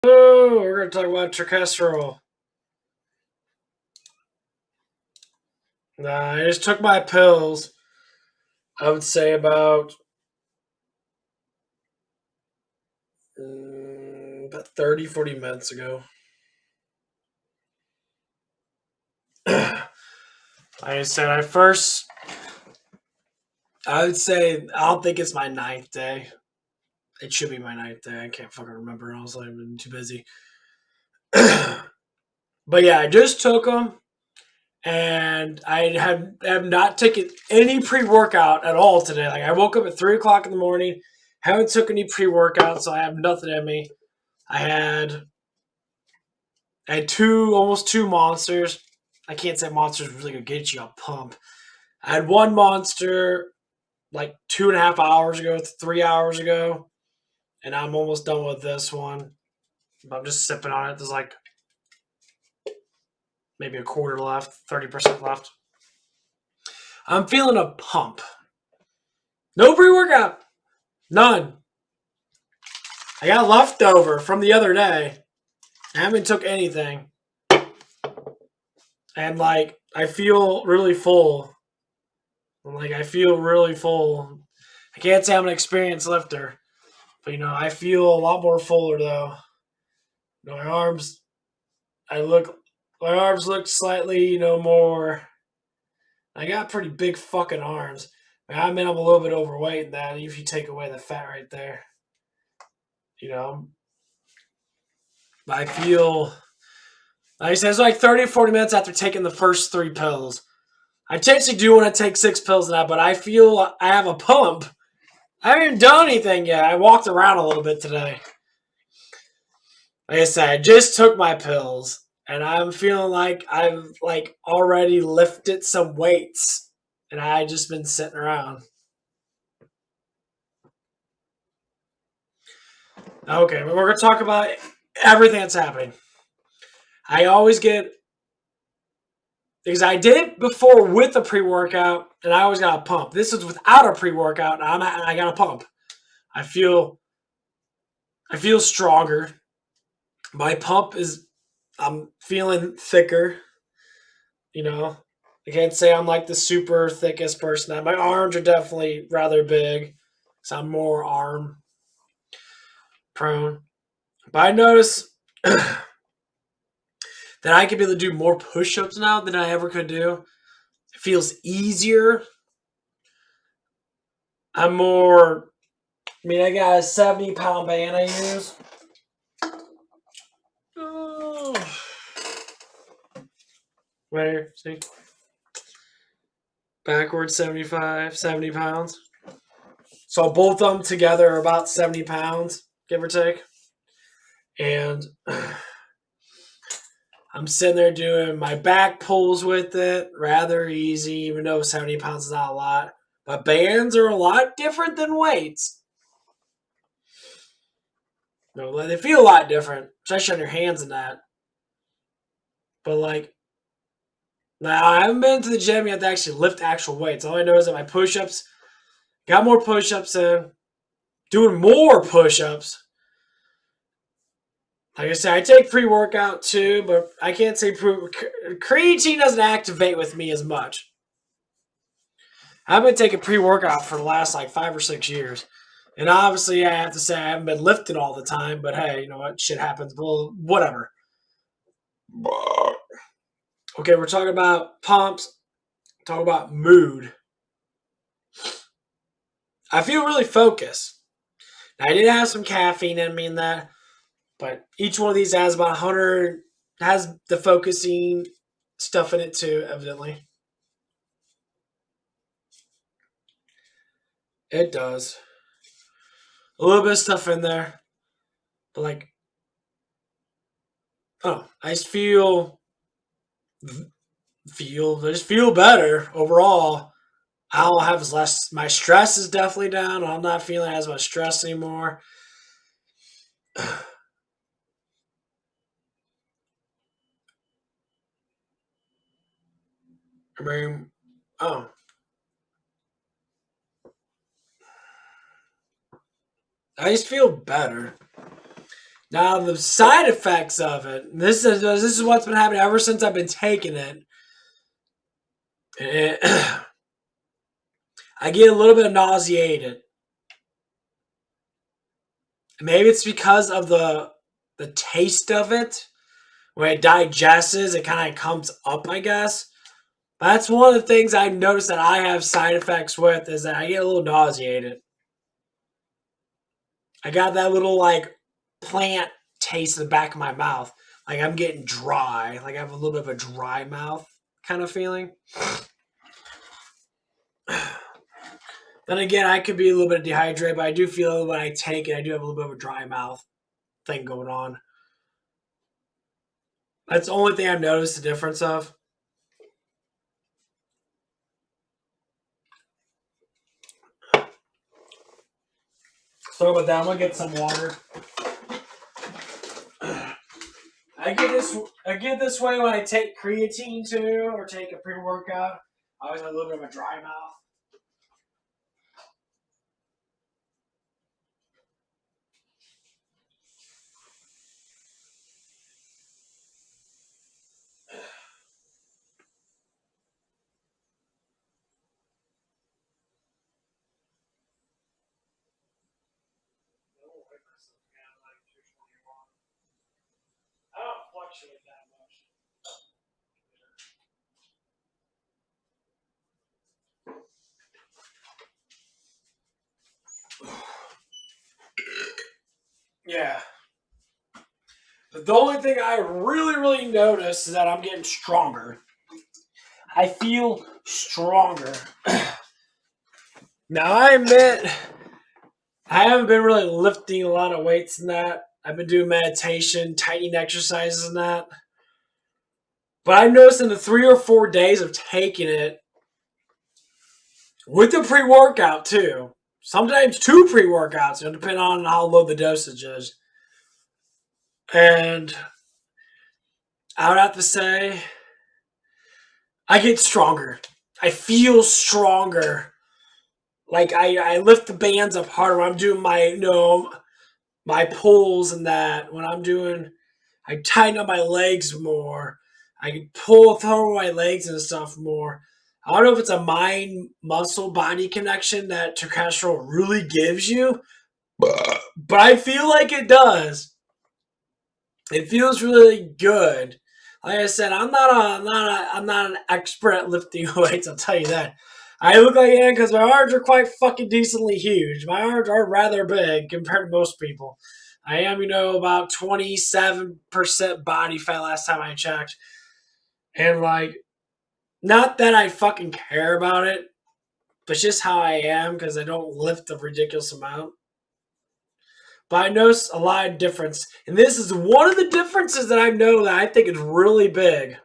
Oh, we're going to talk about turkestone. Nah, I just took my pills. I would say about 30, 40 minutes ago. Like I said, I would say, I don't think it's my ninth day. It should be my ninth day. I can't fucking remember. I was like, I've been too busy. But yeah, I just took them, and have not taken any pre workout at all today. Like I woke up at 3 o'clock in the morning, haven't took any pre workout, so I have nothing in me. I had I had almost two monsters. I can't say monsters really gonna get you a pump. I had one monster like 2.5 hours ago, 3 hours ago, and I'm almost done with this one. I'm just sipping on it. There's like maybe a quarter left, 30% left. I'm feeling a pump. No pre workout. None. I got leftover from the other day. I haven't took anything. And like I feel really full. Like I feel really full. I can't say I'm an experienced lifter, but I feel a lot more fuller though. My arms, I look, my arms look slightly, more. I got pretty big fucking arms. I mean, I'm a little bit overweight in that. If you take away the fat right there, you know. But I feel, like I said, it's like 30 or 40 minutes after taking the first three pills. I potentially do want to take 6 pills now, but I feel I have a pump. I haven't even done anything yet. I walked around a little bit today. Like I said, I just took my pills, and I'm feeling like I've like already lifted some weights, and I just been sitting around. Okay, but we're gonna talk about everything that's happening. I always get because I did it before with a pre workout, and I always got a pump. This is without a pre workout, and I got a pump. I feel I feel stronger. My pump is I'm feeling thicker. You know, I can't say I'm like the super thickest person. My arms are definitely rather big, so I'm more arm prone. But I notice that I can be able to do more push-ups now than I ever could do. It feels easier. I'm more. I mean, I got a 70-pound band I use. Oh. Where? See? Backwards 75, 70 pounds. So both of them together are about 70 pounds, give or take. And I'm sitting there doing my back pulls with it, rather easy, even though 70 pounds is not a lot. But bands are a lot different than weights. They feel a lot different, especially on your hands and that. But like, now I haven't been to the gym yet to actually lift actual weights. All I know is that my push-ups got more push-ups in, doing more push-ups. Like I said, I take pre-workout too, but I can't say creatine doesn't activate with me as much. I've been taking pre-workout for the last like 5 or 6 years. And obviously, I have to say I haven't been lifting all the time, but hey, you know what? Shit happens. Well, whatever. Okay, we're talking about pumps, talk about mood. I feel really focused. Now, I did have some caffeine in me in that, but each one of these has about 100, has the focusing stuff in it too, evidently. It does. A little bit of stuff in there, but like, oh, I just I just feel better overall. I don't have as less. My stress is definitely down. I'm not feeling as much stress anymore. I mean, oh, I just feel better. Now the side effects of it. This is what's been happening ever since I've been taking it. I get a little bit nauseated. Maybe it's because of the taste of it. When it digests, it kind of comes up, I guess. That's one of the things I've noticed that I have side effects with is that I get a little nauseated. I got that little like plant taste in the back of my mouth. Like I'm getting dry. Like I have a little bit of a dry mouth kind of feeling. Then again, I could be a little bit dehydrated, but I do feel when I take it, I do have a little bit of a dry mouth thing going on. That's the only thing I've noticed the difference of. Sorry about that. I'm gonna get some water. I get this way when I take creatine too, or take a pre-workout. I always have a little bit of a dry mouth. I don't fluctuate that much. Yeah. But the only thing I really notice is that I'm getting stronger. I feel stronger. Now I admit I haven't been really lifting a lot of weights in that. I've been doing meditation, tightening exercises and that. But I've noticed in the 3 or 4 days of taking it, with the pre-workout too, sometimes two pre-workouts, depending on how low the dosage is. And I would have to say, I get stronger. I feel stronger. Like I lift the bands up harder when I'm doing my my pulls and that. When I'm doing, I tighten up my legs more. I can pull through my legs and stuff more. I don't know if it's a mind muscle body connection that turkestone really gives you, but I feel like it does. It feels really good. Like I said, I'm not an expert at lifting weights. I'll tell you that. I look like I am because my arms are quite fucking decently huge. My arms are rather big compared to most people. I am, about 27% body fat last time I checked. And like, not that I fucking care about it, but it's just how I am because I don't lift a ridiculous amount. But I notice a lot of difference. And this is one of the differences that I know that I think is really big.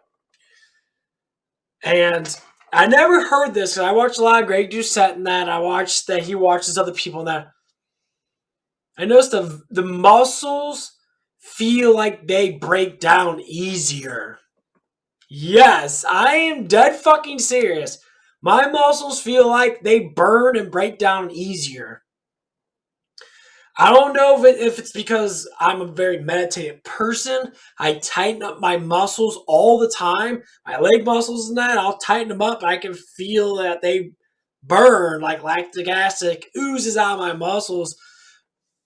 And I never heard this because I watched a lot of Greg Doucette and that. I watched that he watches other people and that. I noticed the muscles feel like they break down easier. Yes, I am dead fucking serious. My muscles feel like they burn and break down easier. I don't know if it's because I'm a very meditative person. I tighten up my muscles all the time, my leg muscles and that. I'll tighten them up. I can feel that they burn like lactic acid oozes out of my muscles.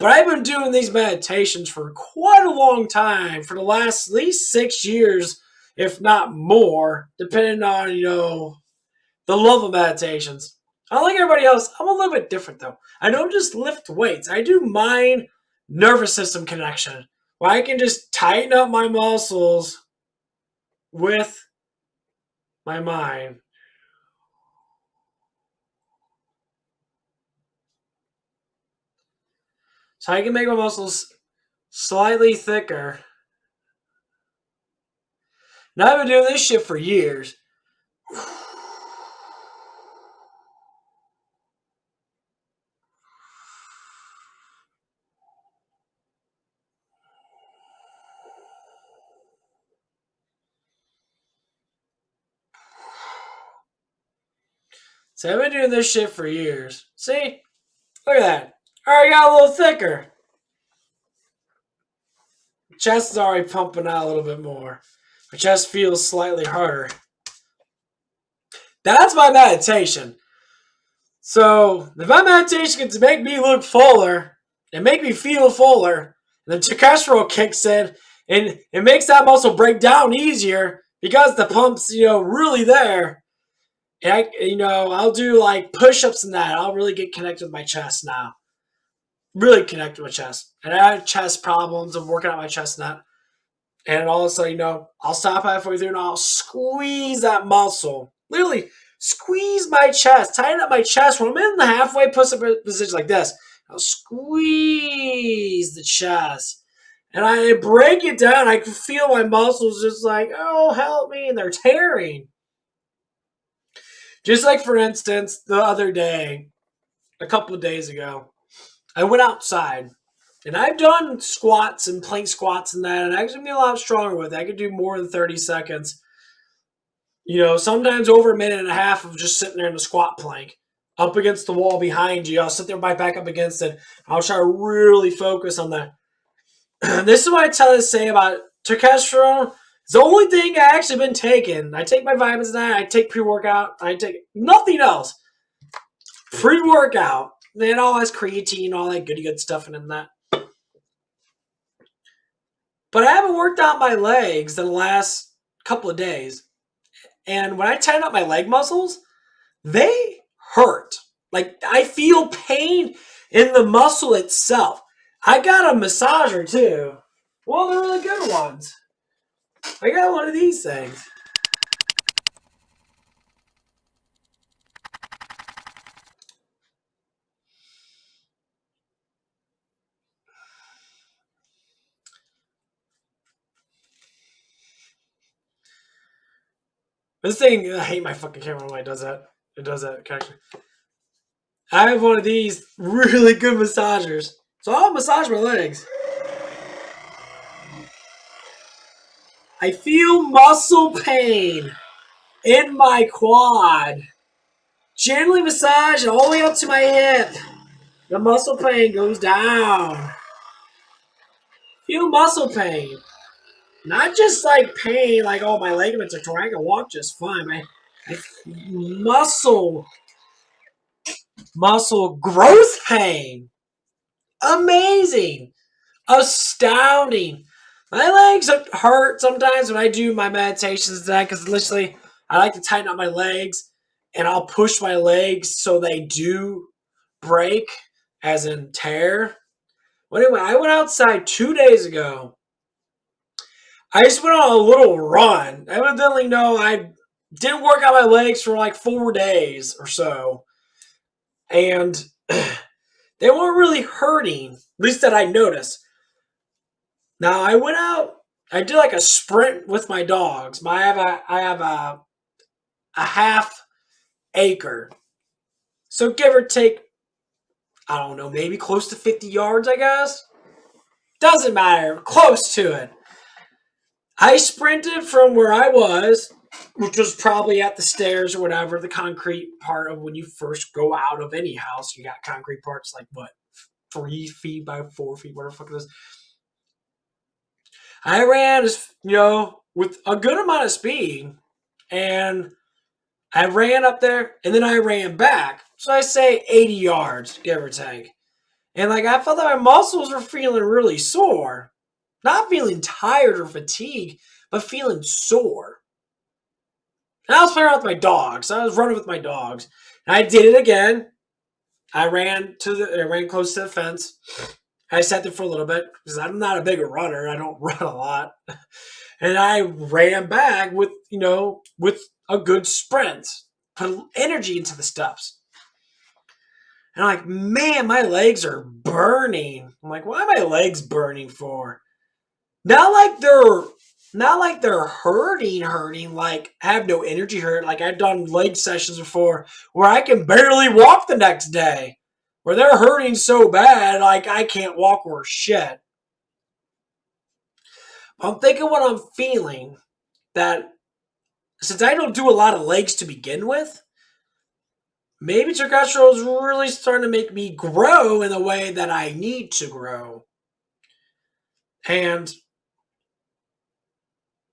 But I've been doing these meditations for quite a long time, for the last at least 6 years, if not more, depending on the love of meditations. Unlike everybody else, I'm a little bit different though. I don't just lift weights. I do mind nervous system connection, where I can just tighten up my muscles with my mind. So I can make my muscles slightly thicker. Now I've been doing this shit for years. So I've been doing this shit for years. See? Look at that. I already got a little thicker. chest is already pumping out a little bit more. My chest feels slightly harder. That's my meditation. So if my meditation can make me look fuller and make me feel fuller, and the testosterone kicks in and it makes that muscle break down easier because the pump's really there. And I'll do like push-ups and that. I'll really get connected with my chest now. Really connected with my chest. And I had chest problems of working out my chest and that. And all of a sudden, I'll stop halfway through and I'll squeeze that muscle. Literally squeeze my chest, tighten up my chest. When I'm in the halfway push-up position like this, I'll squeeze the chest. And I break it down. I can feel my muscles just like, oh, help me. And they're tearing. Just like, for instance, the other day, a couple of days ago, I went outside. And I've done squats and plank squats and that, and I can be a lot stronger with it. I could do more than 30 seconds. Sometimes over a minute and a half of just sitting there in the squat plank, up against the wall behind you. I'll sit there with my back up against it. I'll try to really focus on that. This is what I tell to say about turkestone. It's the only thing I actually been taking. I take my vitamins and that. I take pre-workout. I take nothing else. Pre-workout. Then all has creatine, all that good stuff in that. But I haven't worked out my legs in the last couple of days. And when I tighten up my leg muscles, they hurt. Like, I feel pain in the muscle itself. I got a massager too. Well, they're really good ones. I got one of these things. This thing, I hate my fucking camera when it does that. It does that connection. I have one of these really good massagers. So I'll massage my legs. I feel muscle pain in my quad. Gently massage all the way up to my hip. The muscle pain goes down. Feel muscle pain. Not just like pain, like, oh, my ligaments are torn. I can walk just fine. Muscle growth pain. Amazing. Astounding. My legs hurt sometimes when I do my meditations then because literally I like to tighten up my legs and I'll push my legs so they do break, as in tear. Well, anyway, I went outside 2 days ago. I just went on a little run. Evidently, no, I didn't work out my legs for like 4 days or so. And they weren't really hurting, at least that I noticed. Now, I went out, I did like a sprint with my dogs. I have a half acre. So give or take, I don't know, maybe close to 50 yards, I guess. Doesn't matter. Close to it. I sprinted from where I was, which was probably at the stairs or whatever, the concrete part of when you first go out of any house. You got concrete parts like what, 3 feet by 4 feet, whatever the fuck it is. I ran, with a good amount of speed, and I ran up there, and then I ran back. So I say 80 yards, give or take. And like I felt that my muscles were feeling really sore. Not feeling tired or fatigued, but feeling sore. And I was playing around with my dogs. I was running with my dogs. And I did it again. I ran close to the fence. I sat there for a little bit because I'm not a big runner. I don't run a lot. And I ran back with a good sprint. Put energy into the steps. And I'm like, man, my legs are burning. I'm like, why are my legs burning for? Not like they're hurting, like I have no energy hurt. Like I've done leg sessions before where I can barely walk the next day. Where they're hurting so bad, like I can't walk worth shit. I'm thinking what I'm feeling that since I don't do a lot of legs to begin with, maybe testosterone is really starting to make me grow in the way that I need to grow. And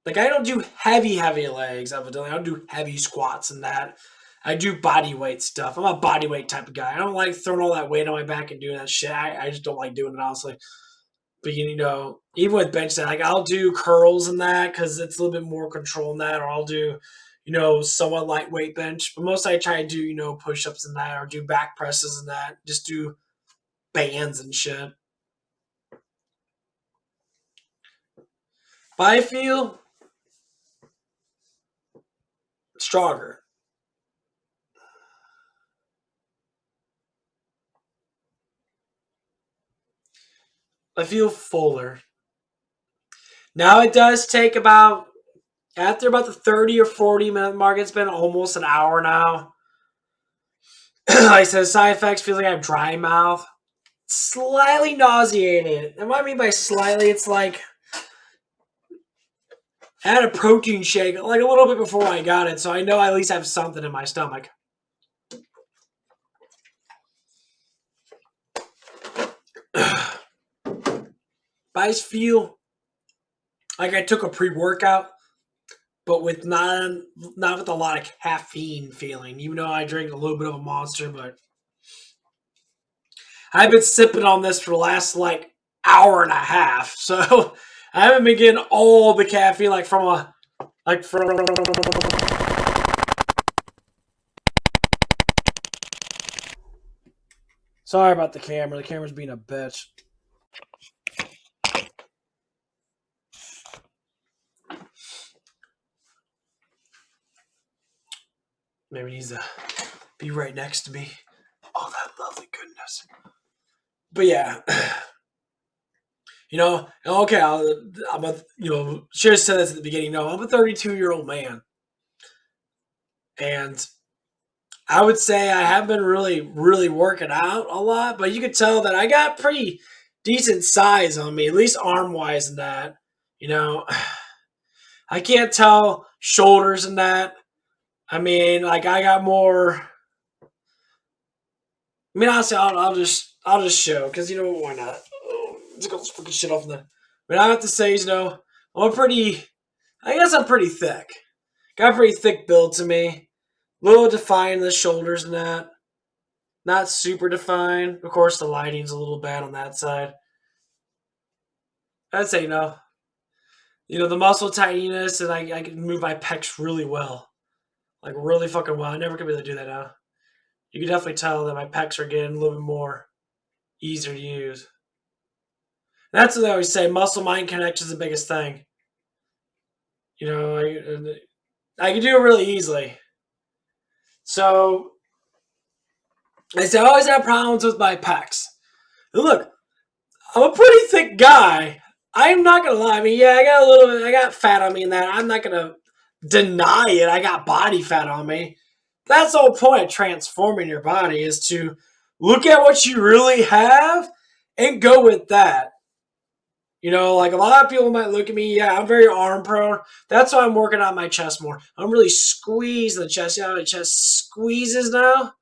Like, I don't do heavy legs, evidently. I don't do heavy squats and that. I do body weight stuff. I'm a body weight type of guy. I don't like throwing all that weight on my back and doing that shit. I just don't like doing it, honestly. But, even with bench set, like, I'll do curls and that because it's a little bit more control in that, or I'll do, somewhat lightweight bench. But most I try to do, push-ups and that, or do back presses and that. Just do bands and shit. But I feel stronger. I feel fuller. Now it does take after about the 30 or 40-minute mark, it's been almost an hour now. Like I said, side effects, feels like I have dry mouth. Slightly nauseated. And what I mean by slightly, it's like I had a protein shake like a little bit before I got it, so I know I at least have something in my stomach. But I just feel like I took a pre-workout, but with not with a lot of caffeine feeling. Even though I drink a little bit of a Monster, but I've been sipping on this for the last like hour and a half, so I haven't been getting all the caffeine from. Sorry about the camera. The camera's being a bitch. Maybe he needs to be right next to me. Oh, that lovely goodness. But yeah, okay, I'm should have said this at the beginning. No, I'm a 32-year-old man. And I would say I have been really, really working out a lot, but you could tell that I got pretty decent size on me, at least arm-wise and that. I can't tell shoulders and that. I mean, like I got more. I mean, honestly, I'll just show because why not? Oh, just got this fucking shit off the. But I have to say, I'm pretty. I guess I'm pretty thick. Got a pretty thick build to me. A little defined in the shoulders and that. Not super defined. Of course, the lighting's a little bad on that side. I'd say the muscle tightness, and I can move my pecs really well. Like, really fucking well. I never could be able to do that now. You can definitely tell that my pecs are getting a little bit more easier to use. That's what they always say. Muscle-mind connection is the biggest thing. I can do it really easily. So, I always have problems with my pecs. And look, I'm a pretty thick guy. I'm not gonna lie. I mean, yeah, I got fat on me in that. I'm not gonna deny it. I got body fat on me. That's the whole point of transforming your body, is to look at what you really have and go with that. Like a lot of people might look at me, yeah, I'm very arm prone. That's why I'm working on my chest more. I'm really squeezing the chest. You know how the chest squeezes now?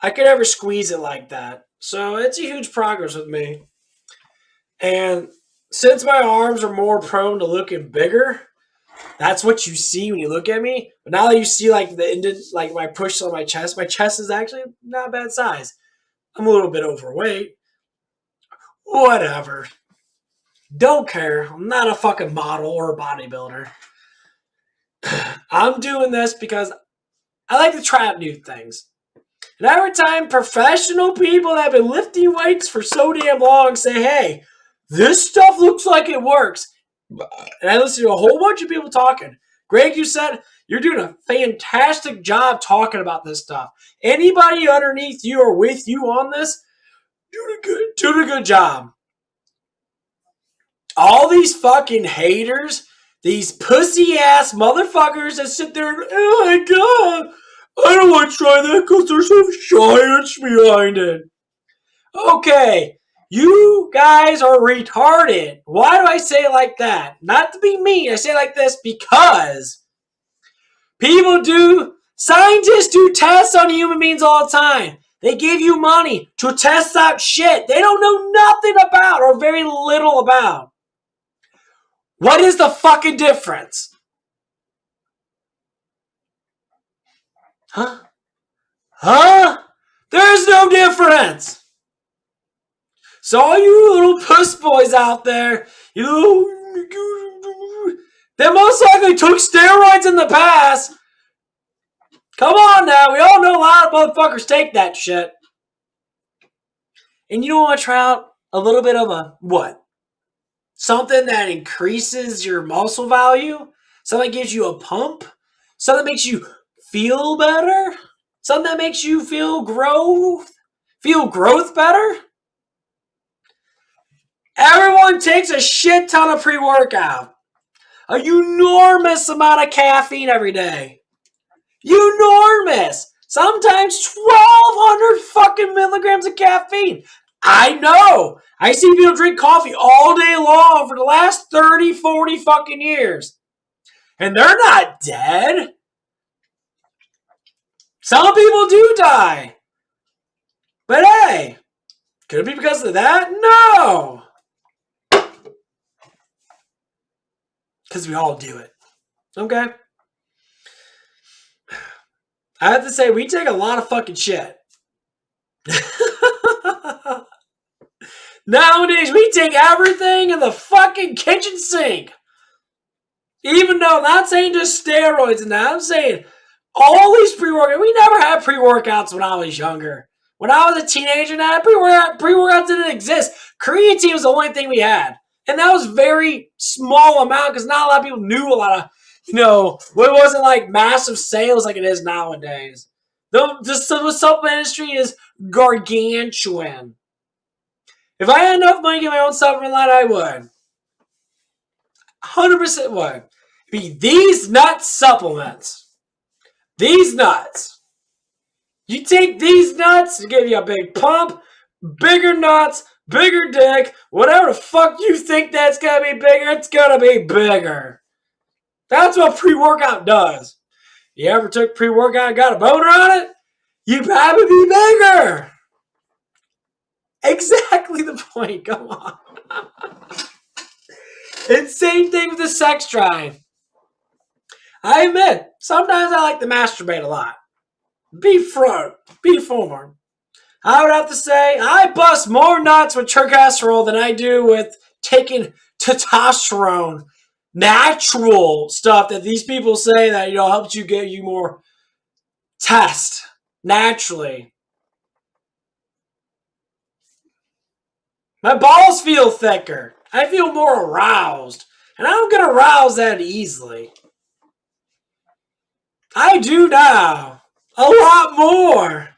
I could never squeeze it like that. So it's a huge progress with me. And since my arms are more prone to looking bigger, that's what you see when you look at me. But now that you see like the indent, like my push on my chest is actually not a bad size. I'm a little bit overweight. Whatever. Don't care. I'm not a fucking model or a bodybuilder. I'm doing this because I like to try out new things. And every time professional people that have been lifting weights for so damn long say, hey, this stuff looks like it works. And I listen to a whole bunch of people talking. Greg, you said you're doing a fantastic job talking about this stuff. Anybody underneath you or with you on this, doing a good job. All these fucking haters, these pussy ass motherfuckers that sit there and, oh my god, I don't want to try that because there's some science behind it. Okay, you guys are retarded. Why do I say it like that? Not to be mean, I say it like this because scientists do tests on human beings all the time. They give you money to test out shit they don't know nothing about or very little about. What is the fucking difference? Huh? Huh? There's no difference. So all you little puss boys out there, you little, they most likely took steroids in the past. Come on now, we all know a lot of motherfuckers take that shit. And you don't want to try out a little bit of a what? Something that increases your muscle value? Something that gives you a pump? Something that makes you feel better? Something that makes you feel growth better? Everyone takes a shit ton of pre-workout. A enormous amount of caffeine every day. Enormous. Sometimes 1,200 fucking milligrams of caffeine. I know. I see people drink coffee all day long for the last 30, 40 fucking years. And they're not dead. Some people do die. But hey, could it be because of that? No. Because we all do it. Okay? I have to say, we take a lot of fucking shit. Nowadays, we take everything in the fucking kitchen sink. Even though I'm not saying just steroids and that, I'm saying all these pre-workouts. We never had pre-workouts when I was younger. When I was a teenager, that pre-workouts didn't exist. Creatine was the only thing we had. And that was very small amount because not a lot of people knew a lot of, it wasn't like massive sales like it is nowadays. The supplement industry is gargantuan. If I had enough money to get my own supplement line, I would. 100% would. Be these nuts supplements. These nuts. You take these nuts to give you a big pump, bigger nuts, bigger dick, whatever the fuck you think that's gonna be bigger, it's gonna be bigger. That's what pre-workout does. You ever took pre-workout and got a boner on it? You probably be bigger. Exactly the point. Come on. It's same thing with the sex drive. I admit, sometimes I like to masturbate a lot. Be forward. I would have to say I bust more nuts with turkestone than I do with taking testosterone, natural stuff that these people say that helps you get you more test naturally. My balls feel thicker. I feel more aroused, and I don't get aroused that easily. I do now. A lot more.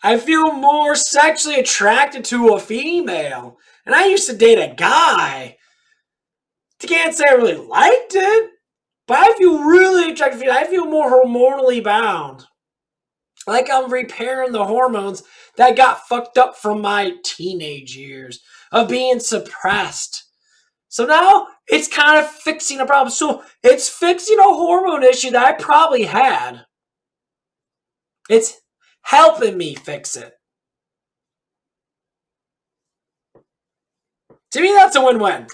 I feel more sexually attracted to a female. And I used to date a guy. I can't say I really liked it, but I feel really attracted. I feel more hormonally bound. Like I'm repairing the hormones that got fucked up from my teenage years of being suppressed. So now it's kind of fixing a problem. So it's fixing a hormone issue that I probably had. It's helping me fix it. To me, that's a win-win.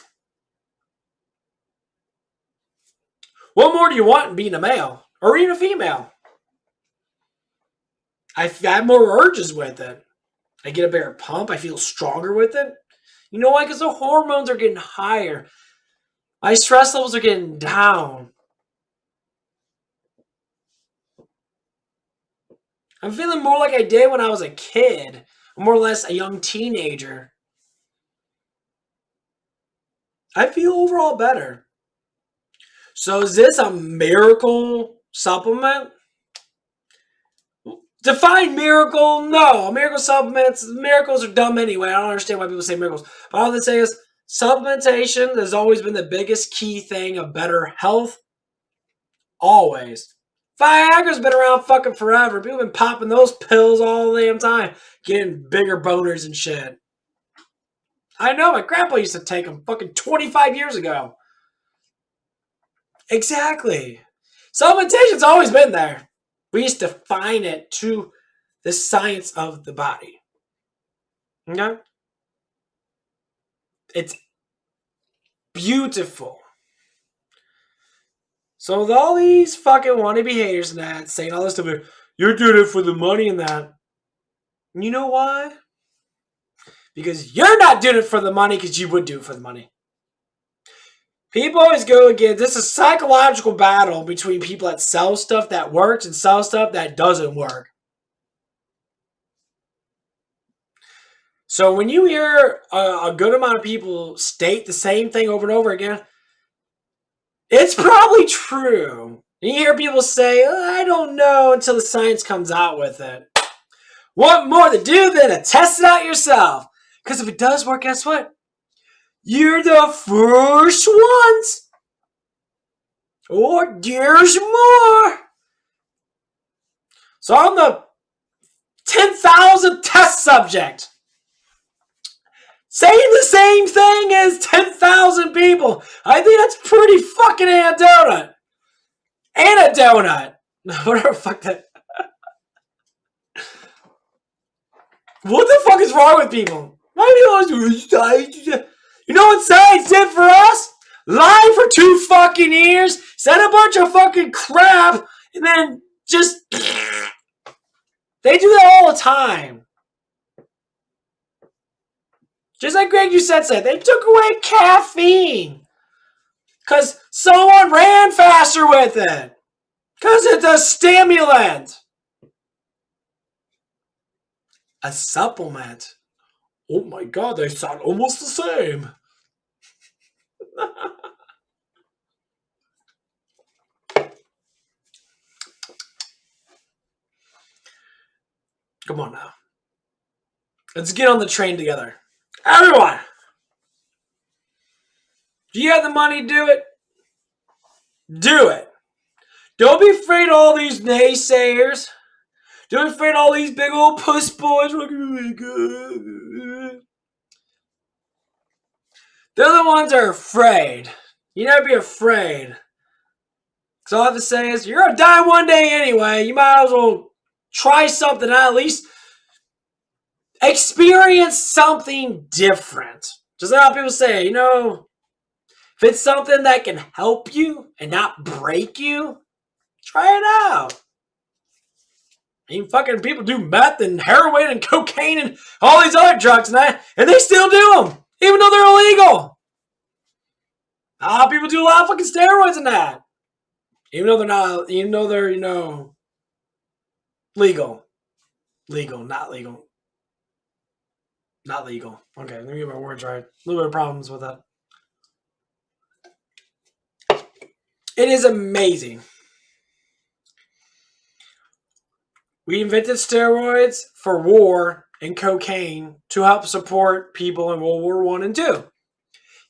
What more do you want in being a male or even a female? I have more urges with it. I get a bigger pump. I feel stronger with it. You know why? Because the hormones are getting higher. My stress levels are getting down. I'm feeling more like I did when I was a kid, more or less a young teenager. I feel overall better. So is this a miracle supplement? Define miracle? No. Miracle supplements, miracles are dumb anyway. I don't understand why people say miracles. But all I would say is supplementation has always been the biggest key thing of better health. Always. Viagra's been around fucking forever. People have been popping those pills all the damn time. Getting bigger boners and shit. I know, my grandpa used to take them fucking 25 years ago. Exactly. Supplementation's always been there. We used to define it to the science of the body. Okay? It's beautiful. So with all these fucking wannabe haters and that saying all this stuff, you're doing it for the money and that. You know why? Because you're not doing it for the money because you would do it for the money. People always go again. This is a psychological battle between people that sell stuff that works and sell stuff that doesn't work. So when you hear a good amount of people state the same thing over and over again, it's probably true. You hear people say, I don't know until the science comes out with it. What more to do than to test it out yourself? Because if it does work, guess what? You're the first ones. Or there's more. So I'm the 10,000th test subject. Saying the same thing as 10,000 people. I think that's pretty fucking anecdote. Anecdote. Whatever the fuck that. What the fuck is wrong with people? Why do you always do? You know what science did for us? Lie for 2 fucking years, said a bunch of fucking crap, and then just... They do that all the time. Just like Greg Doucette said, they took away caffeine. Because someone ran faster with it. Because it's a stimulant. A supplement. Oh my god, they sound almost the same. Come on now. Let's get on the train together. Everyone! Do you have the money to do it? Do it. Don't be afraid of all these naysayers. Don't be afraid of all these big old puss boys. They're the ones that are afraid. You never be afraid. Because all I have to say is, you're going to die one day anyway. You might as well try something and at least experience something different. Just like how people say, if it's something that can help you and not break you, try it out. I mean, fucking people do meth and heroin and cocaine and all these other drugs and they still do them, even though they're illegal. People do a lot of fucking steroids and that. Even though they're legal. Legal, not legal. Not legal. Okay, let me get my words right. A little bit of problems with that. It is amazing. We invented steroids for war and cocaine to help support people in World War I and II.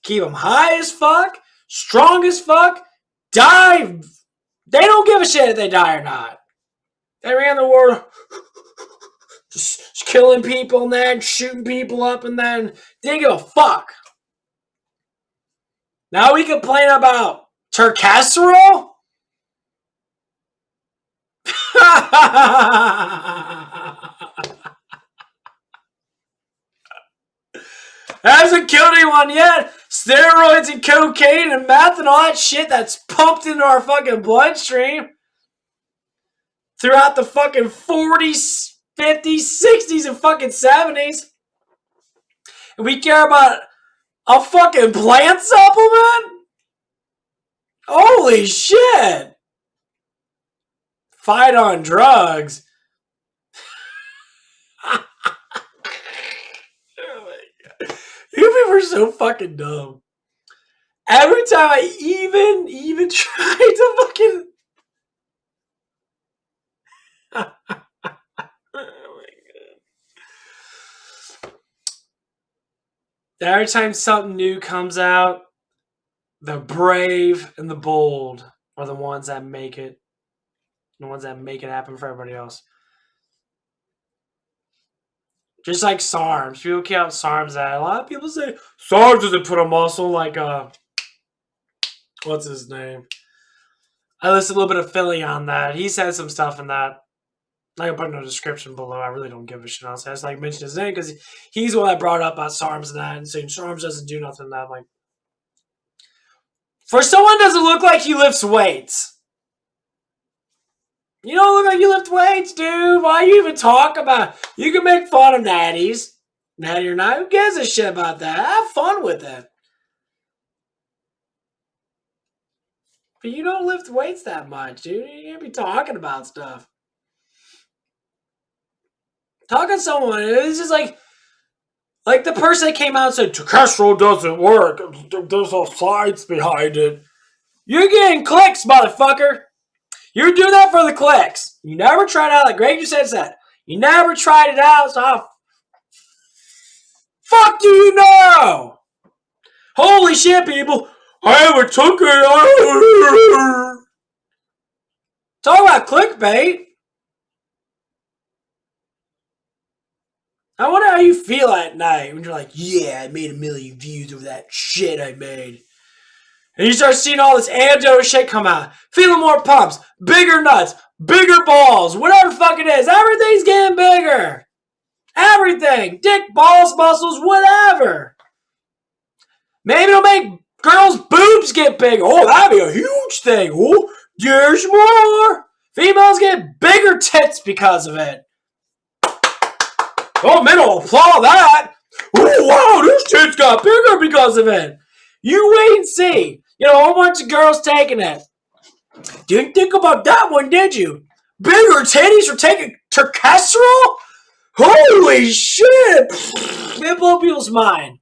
Keep them high as fuck, strong as fuck, die. They don't give a shit if they die or not. They ran the war just killing people and then shooting people up and then didn't give a fuck. Now we complain about turkestone? Hasn't killed anyone yet. Steroids and cocaine and meth and all that shit that's pumped into our fucking bloodstream throughout the fucking 40s, 50s, 60s, and fucking 70s. And we care about a fucking plant supplement? Holy shit. Fight on drugs. Oh my god. You people are so fucking dumb. Every time I even try to fucking... Oh my god. Every time something new comes out, the brave and the bold are the ones that make it. The ones that make it happen for everybody else. Just like SARMs. People count SARMs out. A lot of people say SARMs doesn't put a muscle like what's his name? I listed a little bit of Philly on that. He said some stuff in that. I can put in the description below. I really don't give a shit. I just like mention his name because he's the one that brought up about SARMs and that and saying SARMs doesn't do nothing. That I'm like, For someone doesn't look like he lifts weights. You don't look like you lift weights, dude. Why you even talk about it? You can make fun of natties. Natty or not, who gives a shit about that? Have fun with it. But you don't lift weights that much, dude. You can't be talking about stuff. Talking to someone, it's just like the person that came out and said, Turkestone doesn't work. There's no science behind it. You're getting clicks, motherfucker. You're doing that for the clicks. You never tried it out, like Greg just said that. You never tried it out, so how fuck do you know? Holy shit, people. I haven't took it. Talk about clickbait. I wonder how you feel at night when you're like, yeah, I made 1 million views of that shit I made. And you start seeing all this anecdotal shit come out. Feeling more pumps, bigger nuts, bigger balls, whatever the fuck it is. Everything's getting bigger. Everything. Dick, balls, muscles, whatever. Maybe it'll make girls' boobs get bigger. Oh, that'd be a huge thing. Oh, there's more. Females get bigger tits because of it. Oh, men will applaud that. Oh, wow, this tits got bigger because of it. You wait and see. You know, a whole bunch of girls taking it. Didn't think about that one, did you? Bigger titties for taking turkestone? Holy shit! It blow people's mind.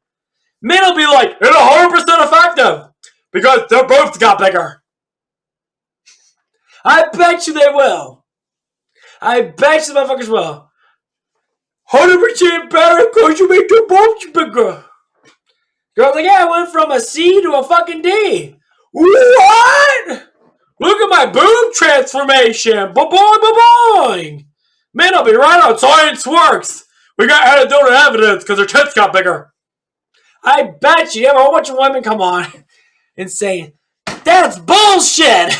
Men will be like, it's 100% effective because their boobs got bigger. I bet you they will. I bet you the motherfuckers will. 100% better because you make their boobs bigger. Girls like, yeah, I went from a C to a fucking D. What? Look at my boob transformation. Ba-boing. Man, I'll be right on. Science works. We got anecdotal evidence because their tits got bigger. I bet you have a whole bunch of women come on and say, that's bullshit.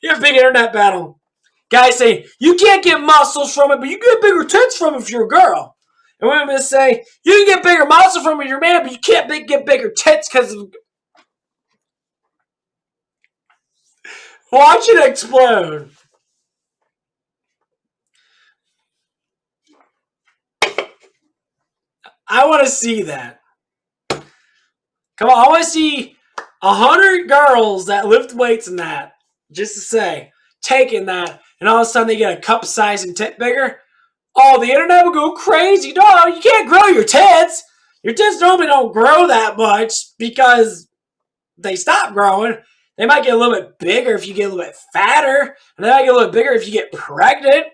You have a big internet battle. Guys say, you can't get muscles from it, but you get bigger tits from it if you're a girl. And women say, you can get bigger muscle from it if you're a man, but you can't get bigger tits because of... Watch it explode. I want to see that. Come on, I want to see 100 girls that lift weights in that. Just to say, taking that, and all of a sudden they get a cup size and tit bigger. Oh, the internet will go crazy. No, you can't grow your tits. Your tits normally don't grow that much because they stop growing. They might get a little bit bigger if you get a little bit fatter, and they might get a little bigger if you get pregnant.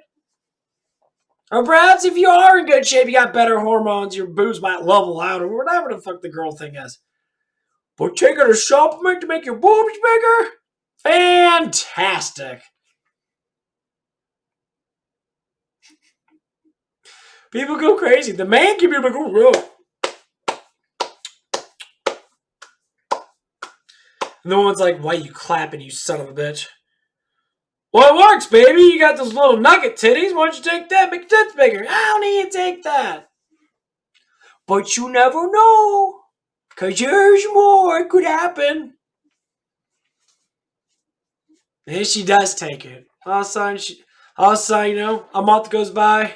Or perhaps if you are in good shape, you got better hormones, your boobs might level out, or whatever the fuck the girl thing is. But taking a supplement to make your boobs bigger? Fantastic. People go crazy. The man can be like, oh, real. And the woman's like, why are you clapping, you son of a bitch? Well, it works, baby. You got those little nugget titties. Why don't you take that? Make your tits bigger. I don't need to take that. But you never know. Because there's more. It could happen. And she does take it. All of a sudden, you know, a month goes by.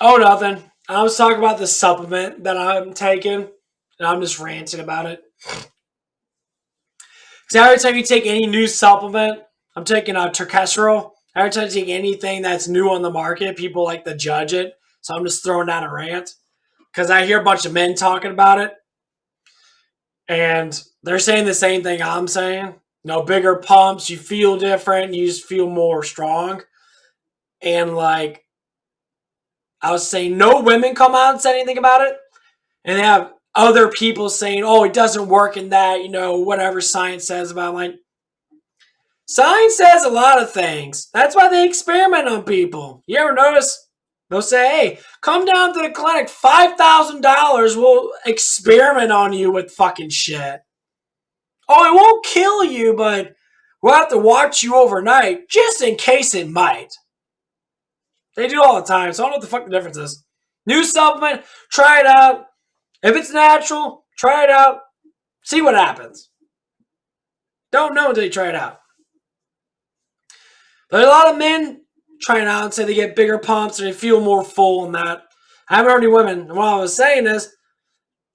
Oh, nothing. I was talking about the supplement that I'm taking, and I'm just ranting about it. Because every time you take any new supplement, I'm taking a turkestone. Every time you take anything that's new on the market, people like to judge it. So I'm just throwing down a rant. Because I hear a bunch of men talking about it. And they're saying the same thing I'm saying. No bigger pumps, you feel different, you just feel more strong. And like, I was saying, no women come out and say anything about it. And they have other people saying, oh, it doesn't work in that, you know, whatever science says about it. Like, science says a lot of things. That's why they experiment on people. You ever notice? They'll say, hey, come down to the clinic, $5,000. We'll experiment on you with fucking shit. Oh, it won't kill you, but we'll have to watch you overnight just in case it might. They do all the time, so I don't know what the fuck the difference is. New supplement, try it out. If it's natural, try it out. See what happens. Don't know until you try it out. But a lot of men try it out and say they get bigger pumps and they feel more full and that. I haven't heard any women. And what I was saying is,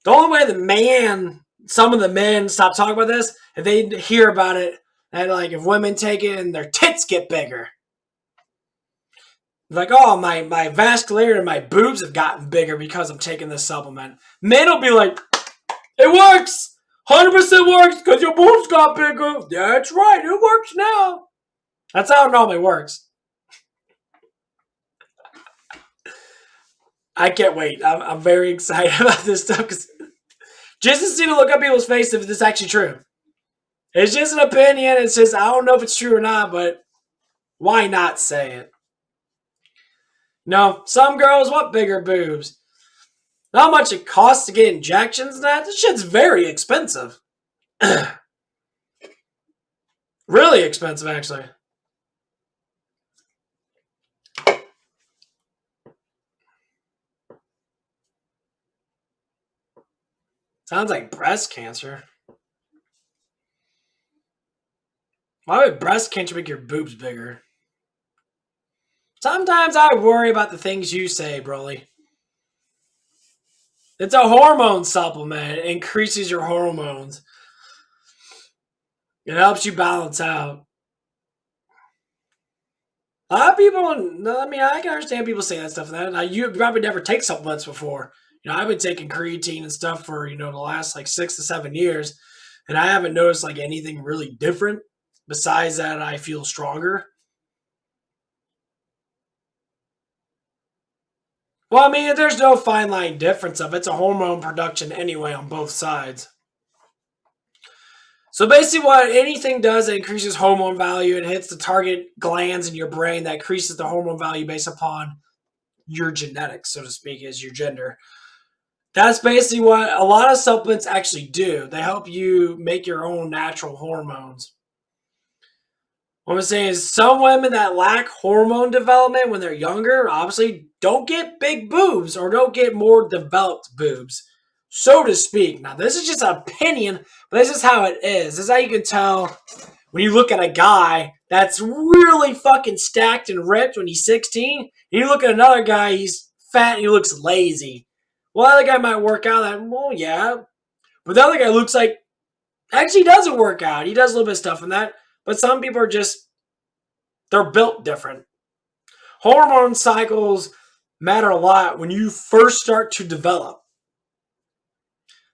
the only way some of the men stop talking about this, if they hear about it, and like if women take it and their tits get bigger. Like, oh, my vascularity and my boobs have gotten bigger because I'm taking this supplement. Men will be like, it works! 100% works because your boobs got bigger. That's right, it works now. That's how it normally works. I can't wait. I'm very excited about this stuff because just to see the look on people's face if this is actually true. It's just an opinion. It's just, I don't know if it's true or not, but why not say it? No, some girls want bigger boobs. Not much it costs to get injections and that. This shit's very expensive. Really expensive, actually. Sounds like breast cancer. Why would breast cancer make your boobs bigger? Sometimes I worry about the things you say, Broly. It's a hormone supplement. It increases your hormones. It helps you balance out. A lot of people, I mean, I can understand people say that stuff. You probably never take supplements before. I've been taking creatine and stuff for, the last like 6 to 7 years. And I haven't noticed like anything really different. Besides that, I feel stronger. Well, I mean, there's no fine line difference of it. It's a hormone production anyway on both sides. So basically what anything does, it increases hormone value. It hits the target glands in your brain that increases the hormone value based upon your genetics, so to speak, is your gender. That's basically what a lot of supplements actually do. They help you make your own natural hormones. What I'm saying is some women that lack hormone development when they're younger obviously don't get big boobs or don't get more developed boobs, so to speak. Now, this is just an opinion, but this is how it is. This is how you can tell when you look at a guy that's really fucking stacked and ripped when he's 16, and you look at another guy, he's fat and he looks lazy. Well, the other guy might work out, well, yeah. But the other guy looks like, actually doesn't work out. He does a little bit of stuff in that. But some people are just, they're built different. Hormone cycles matter a lot when you first start to develop.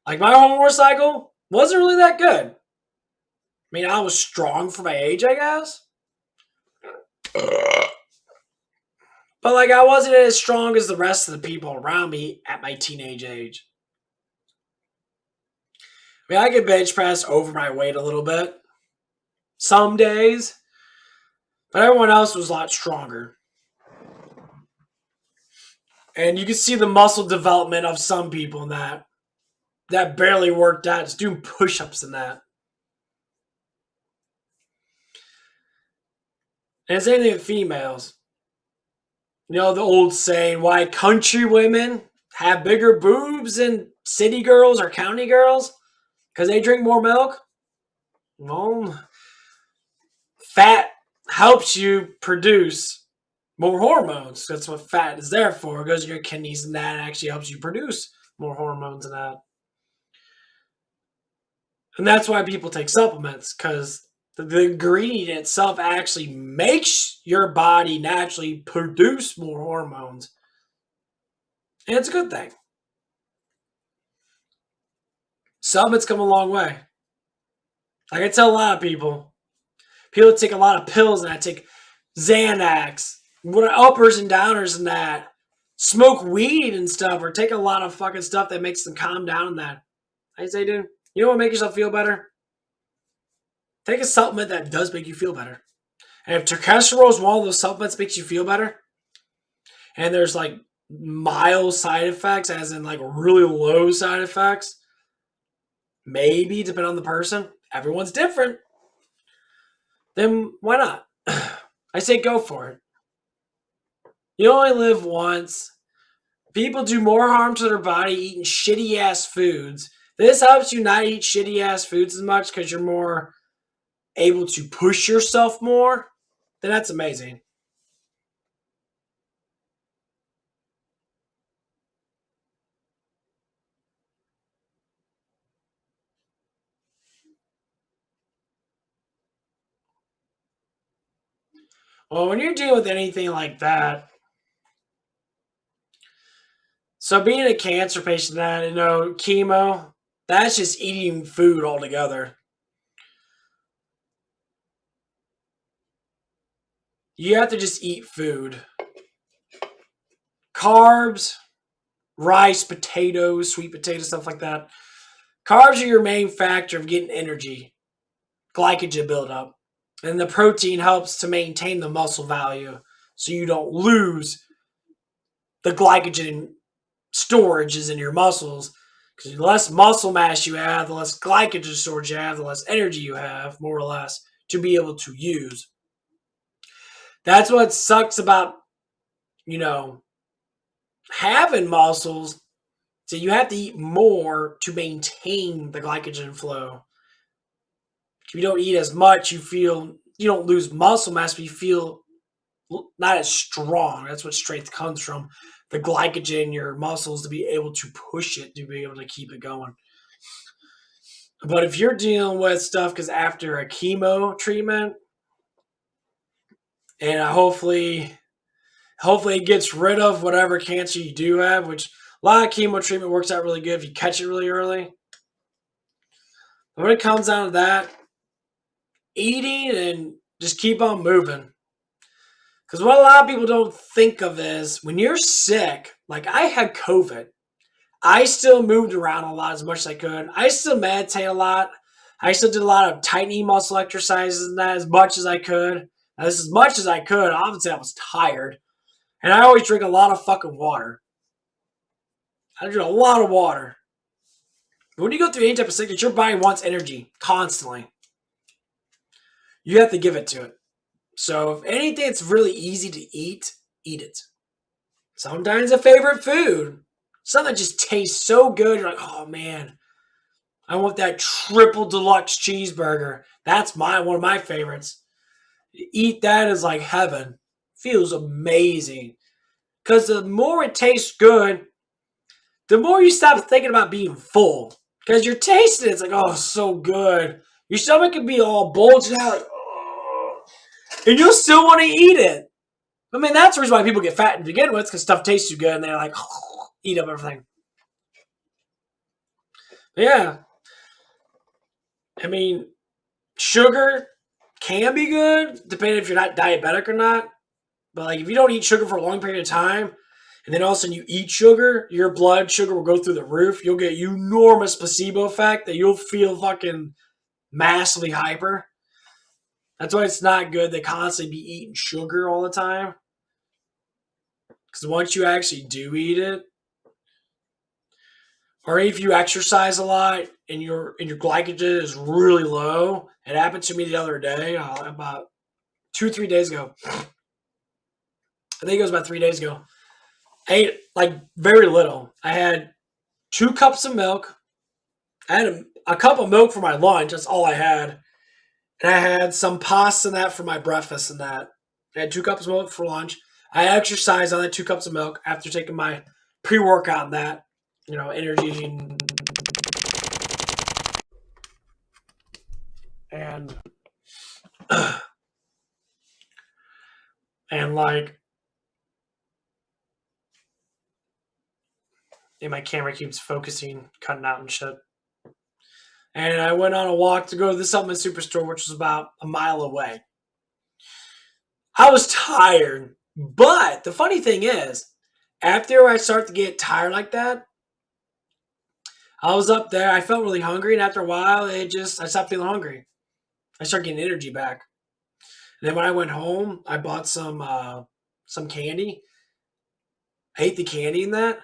Like my hormone cycle wasn't really that good. I mean, I was strong for my age, I guess. But like I wasn't as strong as the rest of the people around me at my teenage age. I mean, I could bench press over my weight a little bit. Some days. But everyone else was a lot stronger. And you can see the muscle development of some people in that barely worked out, just doing push-ups and that. And it's anything with females. The old saying, why country women have bigger boobs than city girls or county girls? Because they drink more milk? Well, fat helps you produce more hormones. That's what fat is there for. It goes to your kidneys and that actually helps you produce more hormones and that. And that's why people take supplements, because the ingredient itself actually makes your body naturally produce more hormones. And it's a good thing. Supplements come a long way. Like I tell a lot of people take a lot of pills and I take Xanax, uppers and downers and that, smoke weed and stuff, or take a lot of fucking stuff that makes them calm down and that. I say, dude, you know what makes yourself feel better? Take a supplement that does make you feel better. And if turkestone is one of those supplements that makes you feel better, and there's like mild side effects, as in like really low side effects, maybe depending on the person, everyone's different, then why not? I say go for it. You only live once. People do more harm to their body eating shitty ass foods. This helps you not eat shitty ass foods as much because you're more able to push yourself more. Then that's amazing. Well, when you're dealing with anything like that, so being a cancer patient, that chemo, that's just eating food altogether. You have to just eat food, carbs, rice, potatoes, sweet potatoes, stuff like that. Carbs are your main factor of getting energy, glycogen buildup, and the protein helps to maintain the muscle value, so you don't lose the glycogen storage is in your muscles. Because the less muscle mass you have, the less glycogen storage you have, the less energy you have, more or less, to be able to use. That's what sucks about, you know, having muscles. So you have to eat more to maintain the glycogen flow. If you don't eat as much, you don't lose muscle mass, but you feel not as strong. That's what strength comes from. The glycogen in your muscles to be able to push it, to be able to keep it going. But if you're dealing with stuff, because after a chemo treatment, and hopefully it gets rid of whatever cancer you do have, which a lot of chemo treatment works out really good if you catch it really early. But when it comes down to that, eating and just keep on moving. Because what a lot of people don't think of is when you're sick, like I had COVID, I still moved around a lot as much as I could. I still meditate a lot. I still did a lot of tightening muscle exercises and that as much as I could. Now, this as much as I could. Obviously, I was tired. And I always drink a lot of fucking water. I drink a lot of water. But when you go through any type of sickness, your body wants energy constantly. You have to give it to it. So if anything that's really easy to eat it. Sometimes a favorite food. Something that just tastes so good. You're like, oh man, I want that triple deluxe cheeseburger. That's one of my favorites. Eat that is like heaven. Feels amazing. Because the more it tastes good, the more you stop thinking about being full. Because you're tasting it, it's like, oh, so good. Your stomach can be all bulged out, like, oh, and you'll still want to eat it. I mean, that's the reason why people get fat to begin with, because stuff tastes too good, and they're like, oh, eat up everything. But yeah, I mean, sugar can be good, depending if you're not diabetic or not. But like, if you don't eat sugar for a long period of time, and then all of a sudden you eat sugar, your blood sugar will go through the roof. You'll get enormous placebo effect that you'll feel fucking massively hyper. That's why it's not good to constantly be eating sugar all the time. Because once you actually do eat it, or if you exercise a lot and your glycogen is really low, it happened to me the other day, about 2 3 days ago. I think it was about 3 days ago. I ate like very little. I had 2 cups of milk. I had a cup of milk for my lunch. That's all I had. And I had some pasta and that for my breakfast and that. I had 2 cups of milk for lunch. I exercised on that 2 cups of milk after taking my pre-workout and that, energy and and like, and my camera keeps focusing, cutting out and shit. And I went on a walk to go to the supplement superstore, which was about a mile away. I was tired, but the funny thing is, after I start to get tired like that, I was up there. I felt really hungry, and after a while, I stopped feeling hungry. I started getting energy back. And then when I went home, I bought some candy, ate the candy in that.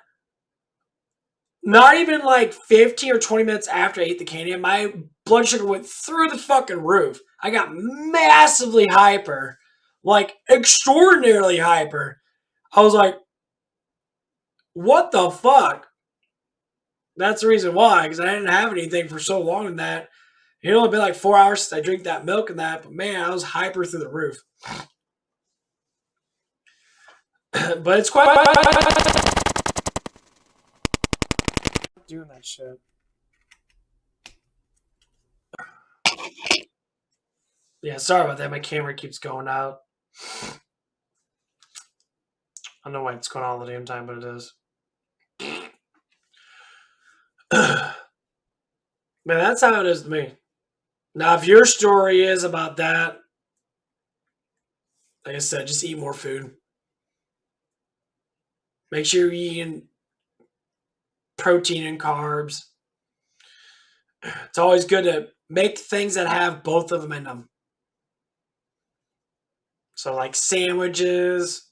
Not even like 15 or 20 minutes after I ate the candy, my blood sugar went through the fucking roof. I got massively hyper, like extraordinarily hyper. I was like, what the fuck? That's the reason why, because I didn't have anything for so long in that. It only been like 4 hours since I drank that milk and that, but man, I was hyper through the roof. But it's quite doing that shit. Yeah, sorry about that. My camera keeps going out. I don't know why it's going all the damn time, but it is. Man, that's how it is to me. Now, if your story is about that, like I said, just eat more food. Make sure you're eating protein and carbs. It's always good to make things that have both of them in them. So, like sandwiches,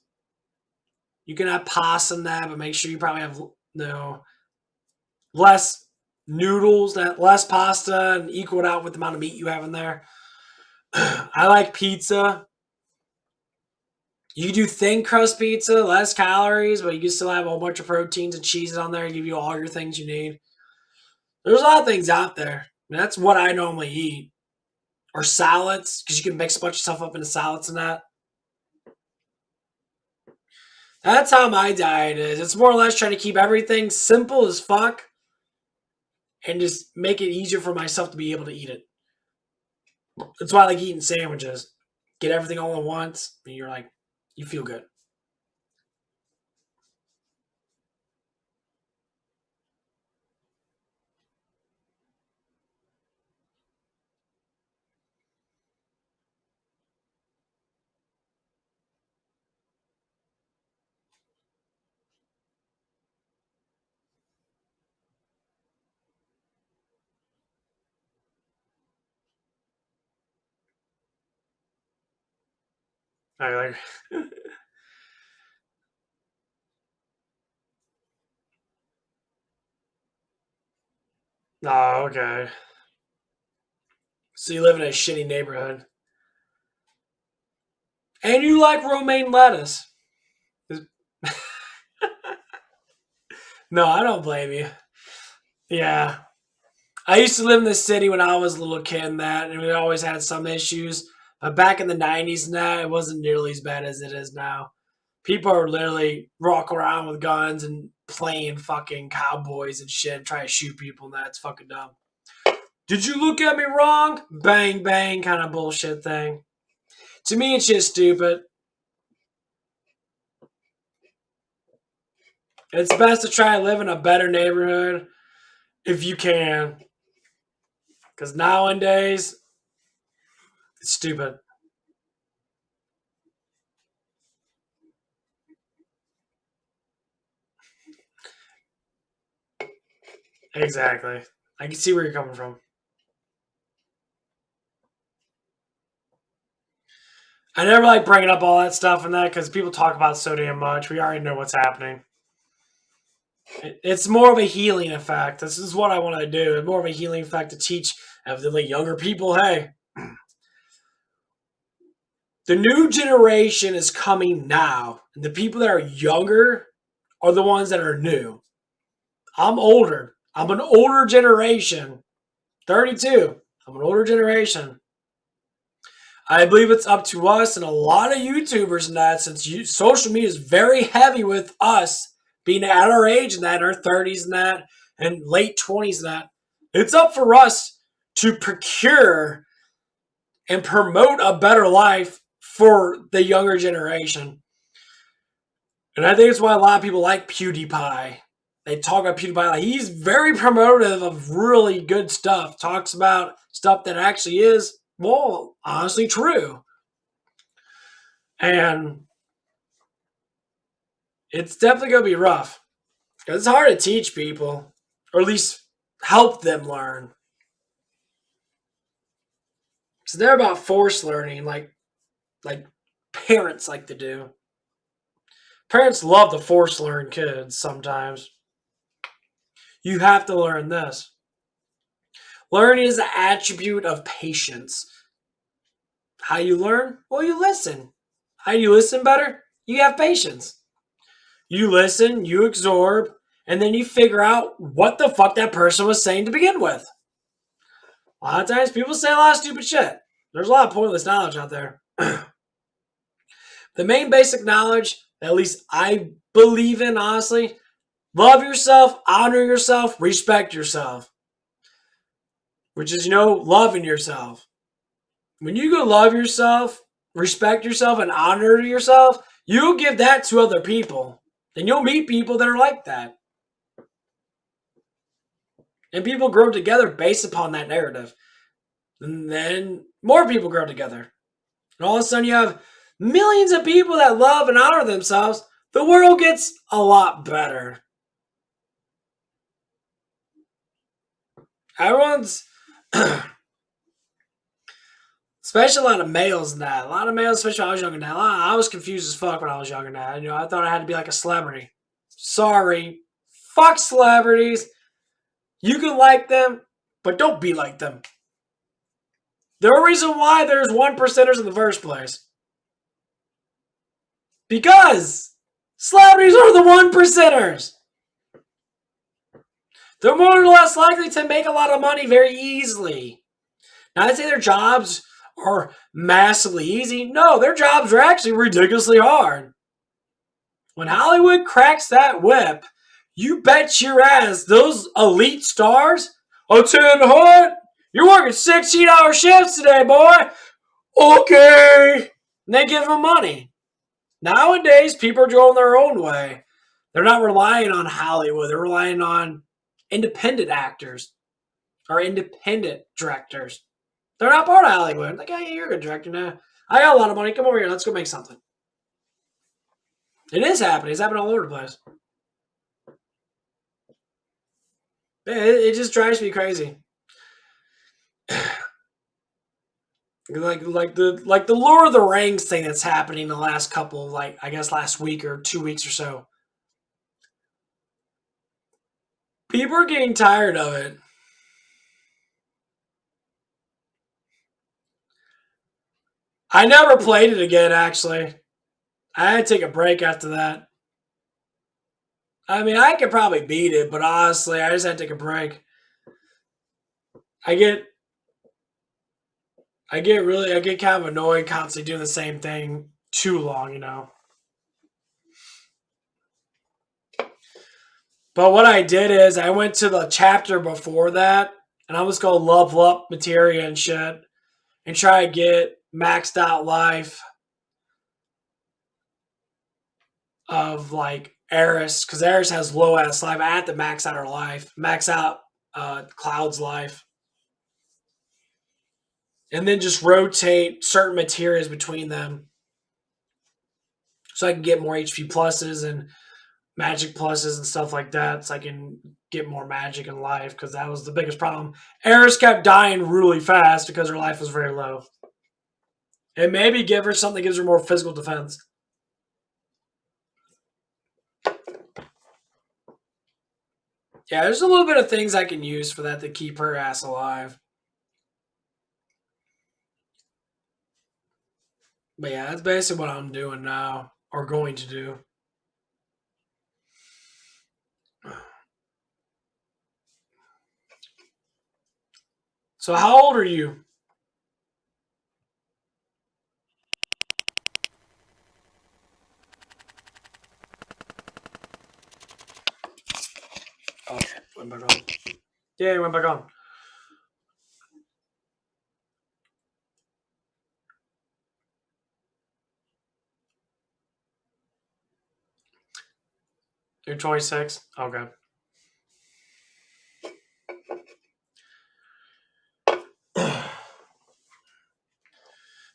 you can have pasta in that, but make sure you probably have less noodles, that less pasta, and equal it out with the amount of meat you have in there. I like pizza. You can do thin crust pizza, less calories, but you can still have a whole bunch of proteins and cheeses on there and give you all your things you need. There's a lot of things out there. That's what I normally eat. Or salads, because you can mix a bunch of stuff up into salads and that. That's how my diet is. It's more or less trying to keep everything simple as fuck and just make it easier for myself to be able to eat it. That's why I like eating sandwiches. Get everything all at once, and you're like, you feel good. I like, oh, okay. So you live in a shitty neighborhood. And you like romaine lettuce. No, I don't blame you. Yeah. I used to live in the city when I was a little kid and that, and we always had some issues. But back in the 90s and that, it wasn't nearly as bad as it is now. People are literally walking around with guns and playing fucking cowboys and shit and trying to shoot people and that's fucking dumb. Did you look at me wrong? Bang, bang kind of bullshit thing. To me, it's just stupid. It's best to try to live in a better neighborhood if you can. Because nowadays, it's stupid. Exactly. I can see where you're coming from. I never like bringing up all that stuff and that because people talk about it so damn much. We already know what's happening. It's more of a healing effect. This is what I want to do. It's more of a healing effect to teach evidently younger people. Hey, the new generation is coming now, and the people that are younger are the ones that are new. I'm older. I'm an older generation. 32. I'm an older generation. I believe it's up to us and a lot of YouTubers and that, since social media is very heavy with us being at our age and that, in our 30s and that, and late 20s and that. It's up for us to procure and promote a better life for the younger generation. And I think it's why a lot of people like PewDiePie. They talk about PewDiePie. Like, he's very promotive of really good stuff. Talks about stuff that actually is, well, honestly true. And it's definitely going to be rough. Because it's hard to teach people, or at least help them learn. So they're about forced learning, like parents like to do. Parents love to force learn kids sometimes. You have to learn this. Learning is an attribute of patience. How you learn? Well, you listen. How you listen better? You have patience. You listen, you absorb, and then you figure out what the fuck that person was saying to begin with. A lot of times people say a lot of stupid shit. There's a lot of pointless knowledge out there. The main basic knowledge, at least I believe in, honestly, love yourself, honor yourself, respect yourself. Which is, loving yourself. When you go love yourself, respect yourself, and honor yourself, you'll give that to other people. And you'll meet people that are like that. And people grow together based upon that narrative. And then more people grow together. And all of a sudden you have millions of people that love and honor themselves. The world gets a lot better. Everyone's, especially a lot of males now. A lot of males, especially when I was younger now. I was confused as fuck when I was younger now. I thought I had to be like a celebrity. Sorry. Fuck celebrities. You can like them, but don't be like them. The reason why there's 1%ers in the first place. Because celebrities are the 1%ers. They're more or less likely to make a lot of money very easily. Now, I'd say their jobs are massively easy. No, their jobs are actually ridiculously hard. When Hollywood cracks that whip, you bet your ass those elite stars, Tim Hunt, you're working 16-hour shifts today, boy. Okay. And they give them money. Nowadays, people are going their own way. They're not relying on Hollywood. They're relying on independent actors or independent directors. They're not part of Hollywood. Like, hey, you're a good director now. I got a lot of money. Come over here. Let's go make something. It is happening. It's happening all over the place. It just drives me crazy. like the Lord of the Rings thing that's happening the last couple, last week or 2 weeks or so. People are getting tired of it. I never played it again, actually. I had to take a break after that. I mean, I could probably beat it, but honestly, I just had to take a break. I get kind of annoyed constantly doing the same thing too long, But what I did is I went to the chapter before that, and I was going to level up materia and shit, and try to get maxed out life of like Eris, because Eris has low ass life. I had to max out her life, max out Cloud's life, and then just rotate certain materials between them, so I can get more HP pluses and magic pluses and stuff like that, so I can get more magic in life, because that was the biggest problem. Eris kept dying really fast because her life was very low. And maybe give her something that gives her more physical defense. Yeah, there's a little bit of things I can use for that to keep her ass alive. But yeah, that's basically what I'm doing now, or going to do. So how old are you? Oh, went back on. Yeah, he went back on. You're 26? Okay.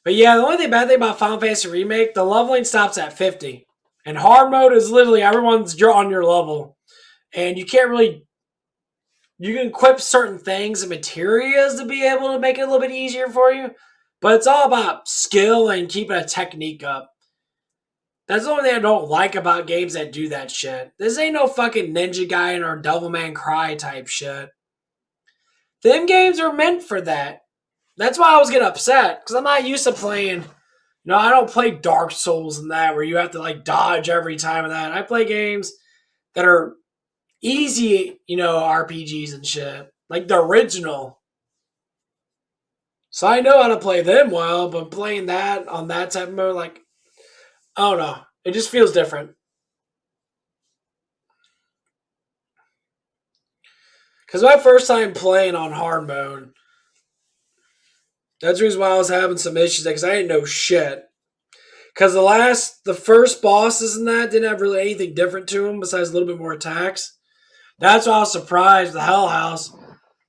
But yeah, the only bad thing about Final Fantasy Remake, the leveling stops at 50. And hard mode is literally everyone's on your level. And you can't really... You can equip certain things and materials to be able to make it a little bit easier for you. But it's all about skill and keeping a technique up. That's the only thing I don't like about games that do that shit. This ain't no fucking Ninja Gaiden or Devilman Cry type shit. Them games are meant for that. That's why I was getting upset because I'm not used to playing. No, I don't play Dark Souls and that where you have to like dodge every time of that. I play games that are easy, RPGs and shit. Like the original. So I know how to play them well, but playing that on that type of mode, like, I don't know. It just feels different. Because my first time playing on hard mode, that's the reason why I was having some issues because I didn't know shit. Because the first bosses and that didn't have really anything different to them besides a little bit more attacks. That's why I was surprised. The Hell House,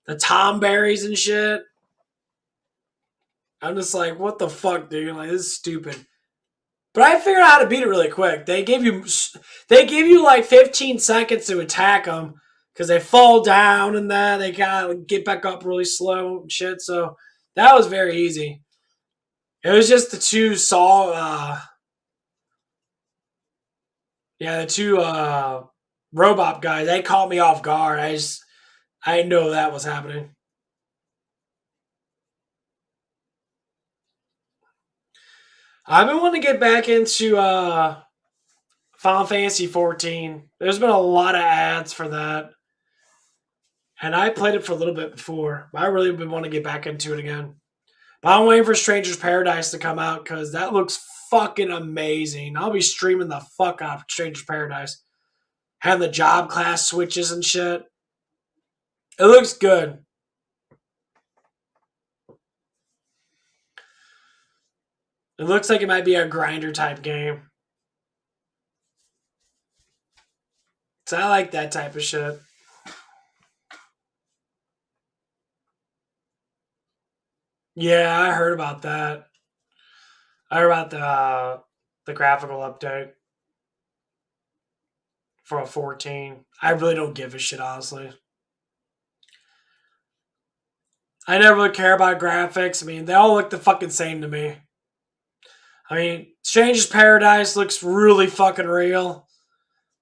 the Tom Berries and shit. I'm just like, what the fuck, dude? Like, this is stupid. But I figured out how to beat it really quick. They give you like 15 seconds to attack them because they fall down and that they gotta get back up really slow and shit. So that was very easy. It was just the two robot guys. They caught me off guard. I didn't know that was happening. I've been wanting to get back into Final Fantasy 14. There's been a lot of ads for that. And I played it for a little bit before. But I really been wanting to get back into it again. But I'm waiting for Stranger's Paradise to come out because that looks fucking amazing. I'll be streaming the fuck out of Stranger's Paradise. Having the job class switches and shit. It looks good. It looks like it might be a grinder type game. So I like that type of shit. Yeah, I heard about that. I heard about the graphical update for a 14. I really don't give a shit, honestly. I never really care about graphics. I mean, they all look the fucking same to me. I mean, Stranger's Paradise looks really fucking real.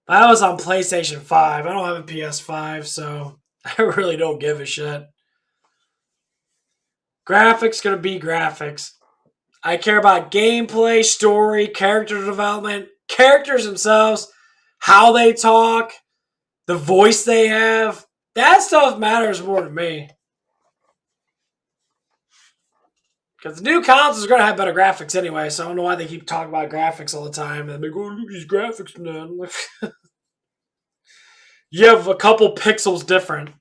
That was on PlayStation 5. I don't have a PS5, so I really don't give a shit. Graphics gonna be graphics. I care about gameplay, story, character development, characters themselves, how they talk, the voice they have. That stuff matters more to me. Because the new consoles are going to have better graphics anyway, so I don't know why they keep talking about graphics all the time. And they go, look at these graphics now. You have a couple pixels different.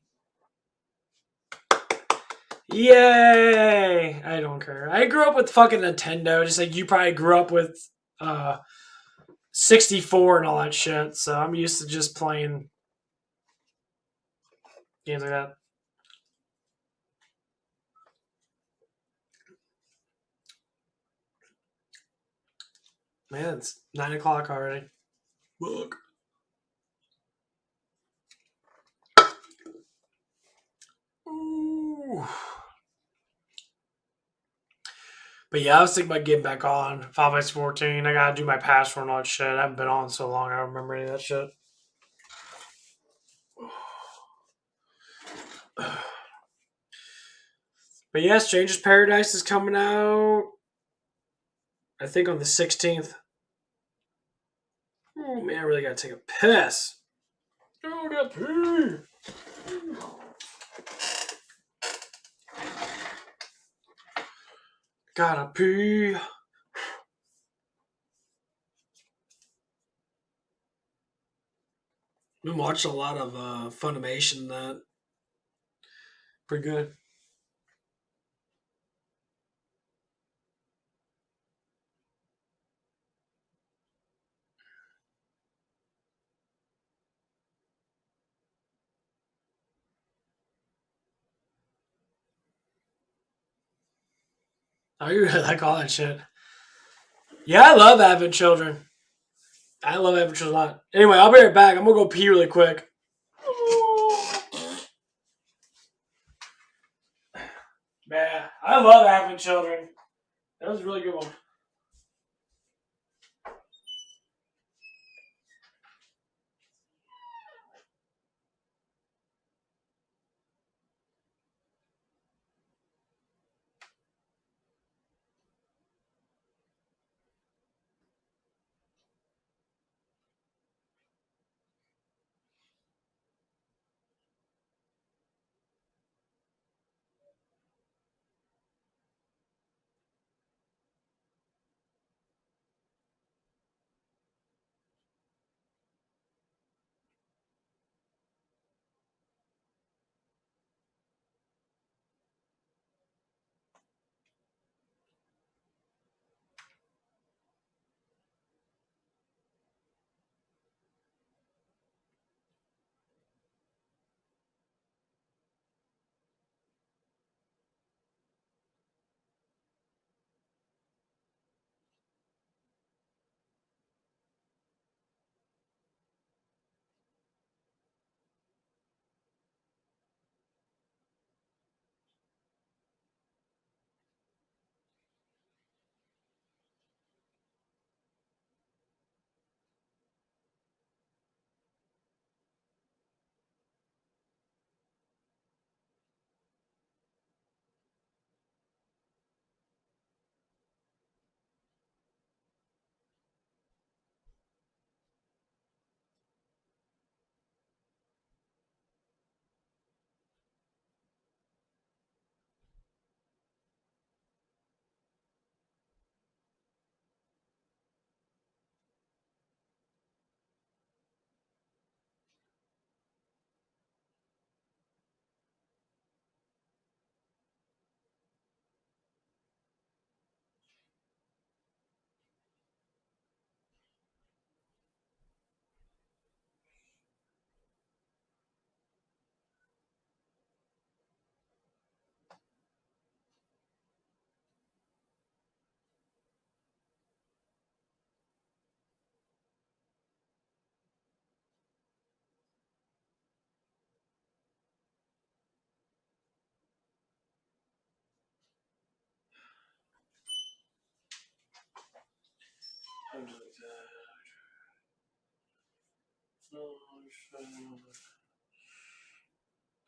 Yay! I don't care. I grew up with fucking Nintendo, just like you probably grew up with 64 and all that shit, so I'm used to just playing games like that. Man, it's 9 o'clock already. Look. Ooh. But yeah, I was thinking about getting back on 5x14. I gotta do my password and all that shit. I haven't been on so long, I don't remember any of that shit. But yeah, Stranger's Paradise is coming out, I think, on the 16th. Oh man, I really gotta take a piss. Oh, I got pee. Gotta pee. Been watching a lot of Funimation. That pretty good. I really like all that shit. Yeah, I love having children. I love having children a lot. Anyway, I'll be right back. I'm gonna go pee really quick. Man, I love having children. That was a really good one.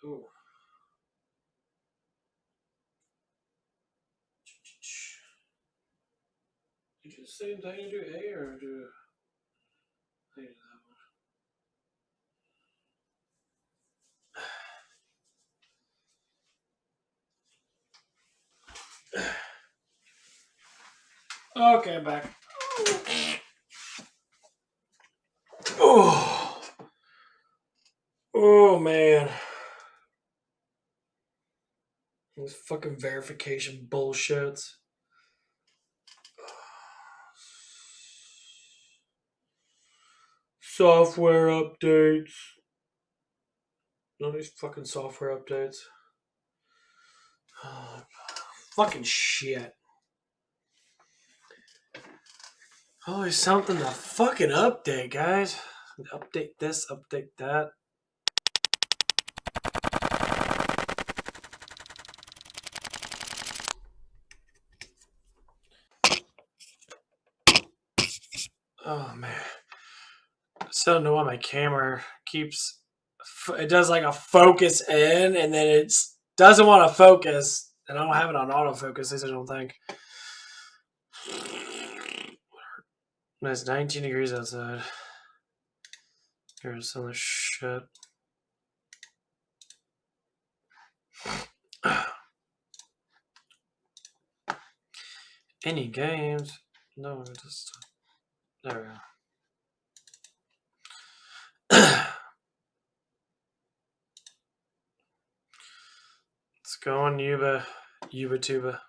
Ooh. Did you say how you do A or do how you do that one? Okay, I'm back. Oh, oh man, this fucking verification bullshit. Software updates. None of these fucking software updates. Fucking shit. Always something to fucking update, guys. Update this, update that. Oh man. I still don't know why my camera keeps. It does like a focus in and then it doesn't want to focus. And I don't have it on autofocus, I don't think. It's 19 degrees outside. Here's some of this shit. Any games? No, just. There we go. Let's go on Yuba. Yuba Tuba.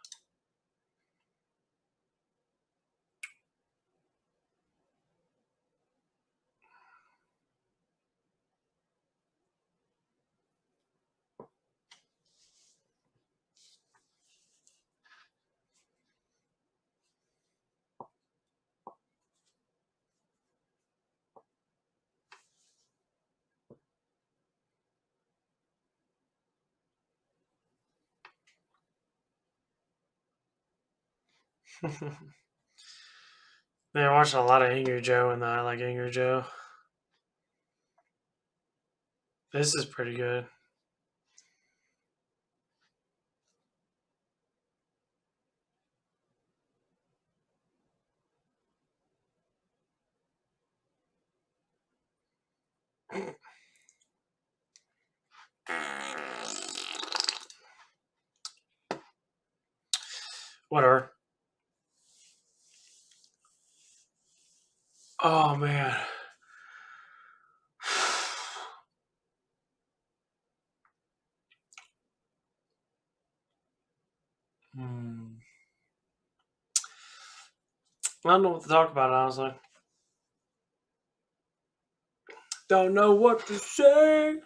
Man, I'm watching a lot of Angry Joe and I like Angry Joe. This is pretty good. Whatever. Oh man. I don't know what to talk about, honestly. Don't know what to say.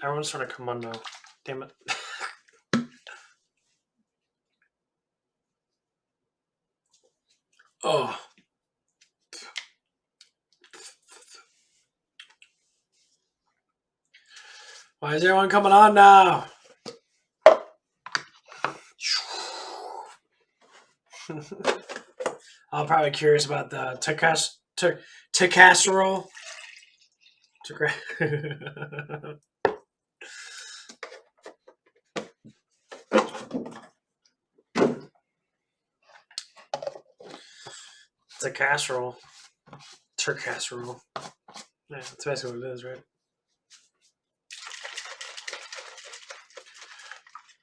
Everyone's trying to come on now. Damn it. Oh. Why is everyone coming on now? I'm probably curious about the casserole. It's a casserole. Casserole. Yeah, that's basically what it is, right?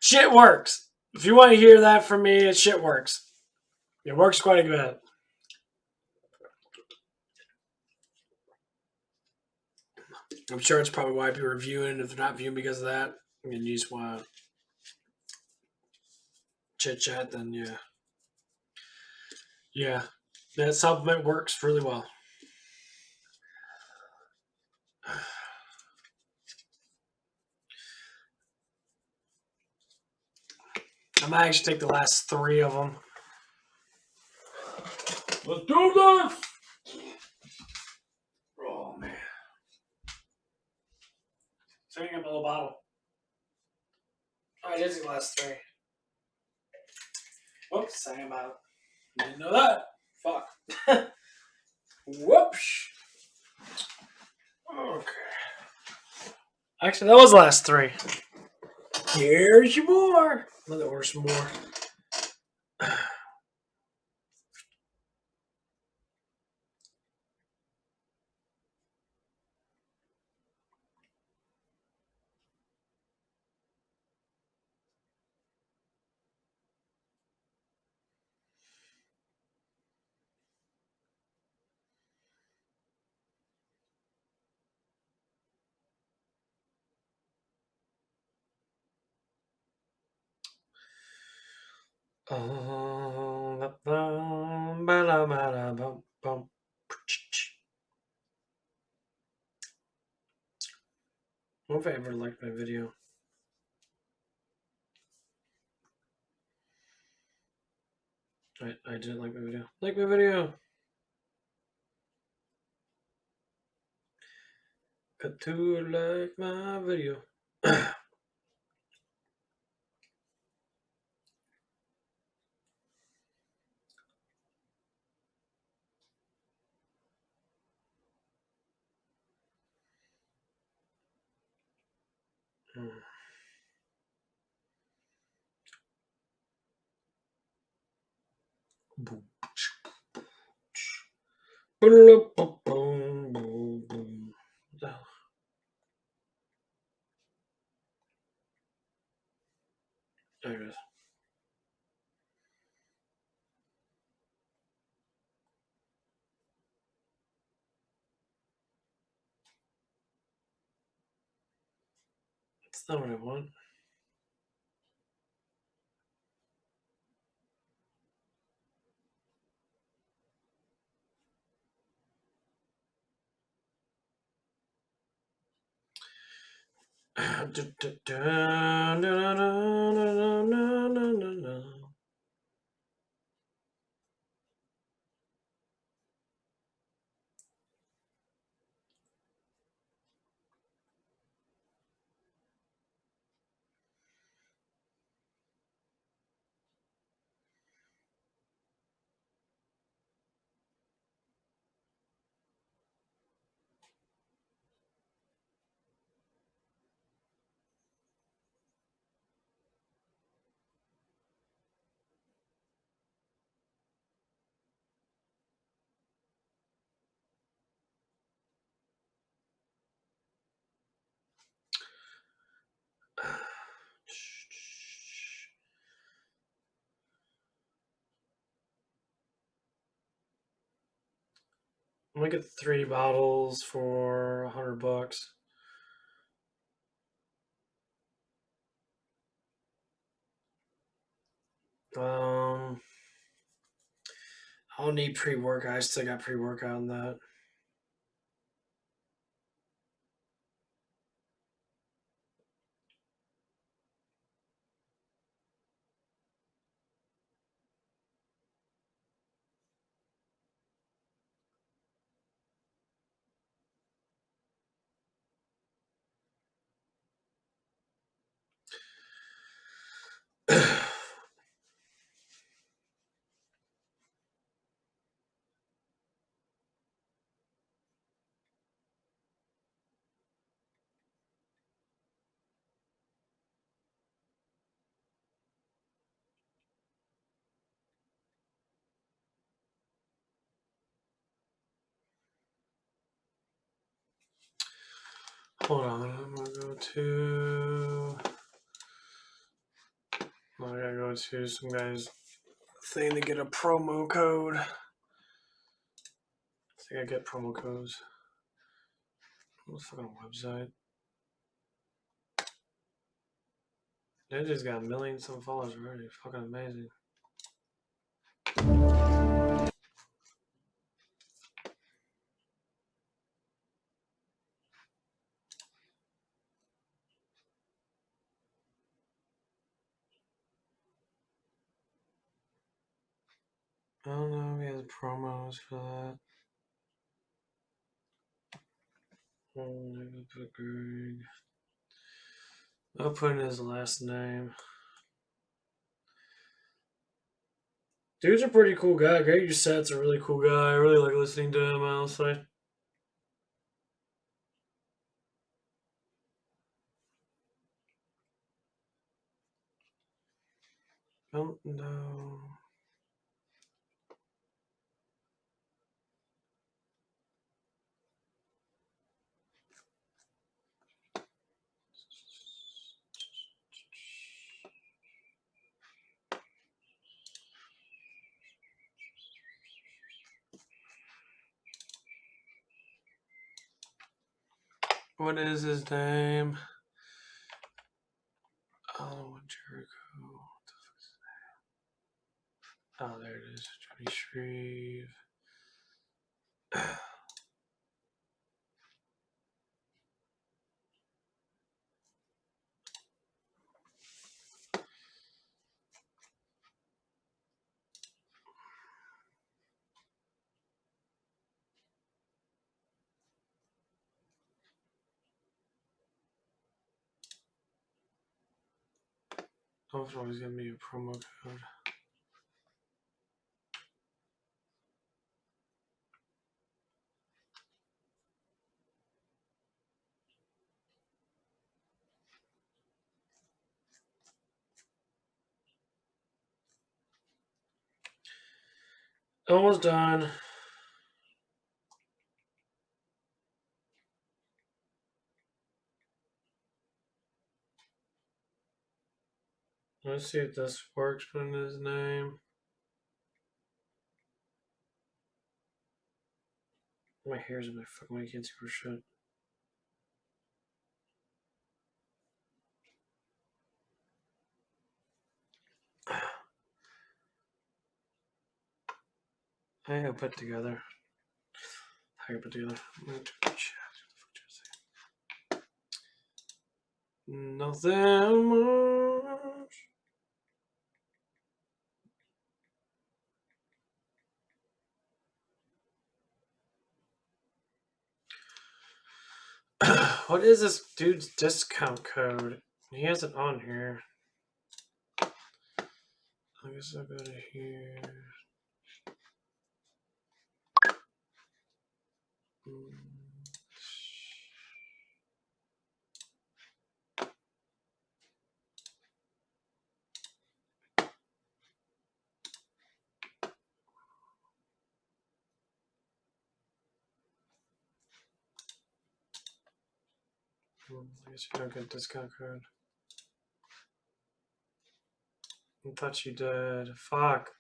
Shit works. If you want to hear that from me, it shit works. It works quite a bit. I'm sure it's probably why people are viewing. If they're not viewing because of that, and you just want to chit chat, then yeah. Yeah. That supplement works really well. I might actually take the last 3 of them. Let's do this! Oh, man. Drinking up a little bottle. Oh, I did see the last three. Whoops, second bottle. Didn't know that. Fuck. Whoops. Okay. Actually, that was the last three. Here's your more. Let me order some more. I wonder if I ever liked my video. I didn't like my video. Like my video. Got to like my video. There it is. That's not what I want. I'm gonna get 3 bottles for $100. I'll need pre-workout. I still got pre-workout on that. Hold on, I'm gonna go to. I gotta go to some guy's thing to get a promo code. I think I get promo codes. What's the fucking website? They just got millions of followers already. Fucking amazing. I don't know if he has promos for that. Oh, Greg. I'll put in his last name. Dude's a pretty cool guy. Great Uset's a really cool guy. I really like listening to him, honestly. Don't know. What is his name? Oh, Jericho. Oh, there it is. Johnny Shreve. Oh, it's always giving me a promo code. Almost done. Let's see if this works. Put in his name. My hair's in my fucking way. I can't see for shit. I gotta put together. Nothing much. What is this dude's discount code? He has it on here. I guess I'll go to here. I guess you don't get a discount code. I thought you did. Fuck.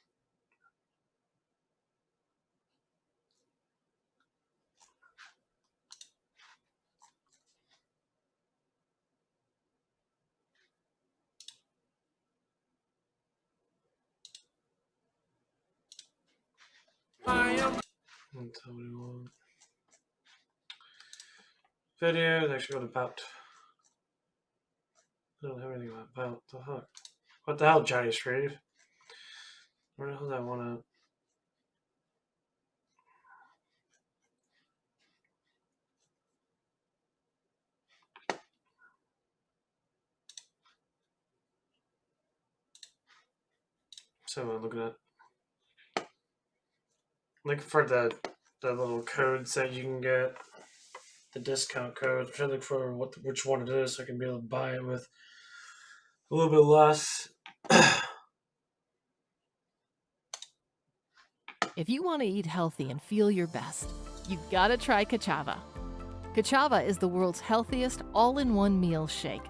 Video, they actually got about. I don't have anything about the fuck. What the hell, Johnny Shreve? Where the hell did I want to? So I'm looking at. Looking for the little codes that you can get. The discount codes. I'm trying to look for which one it is so I can be able to buy it with a little bit less. If you want to eat healthy and feel your best, you've got to try Kachava. Kachava is the world's healthiest all-in-one meal shake.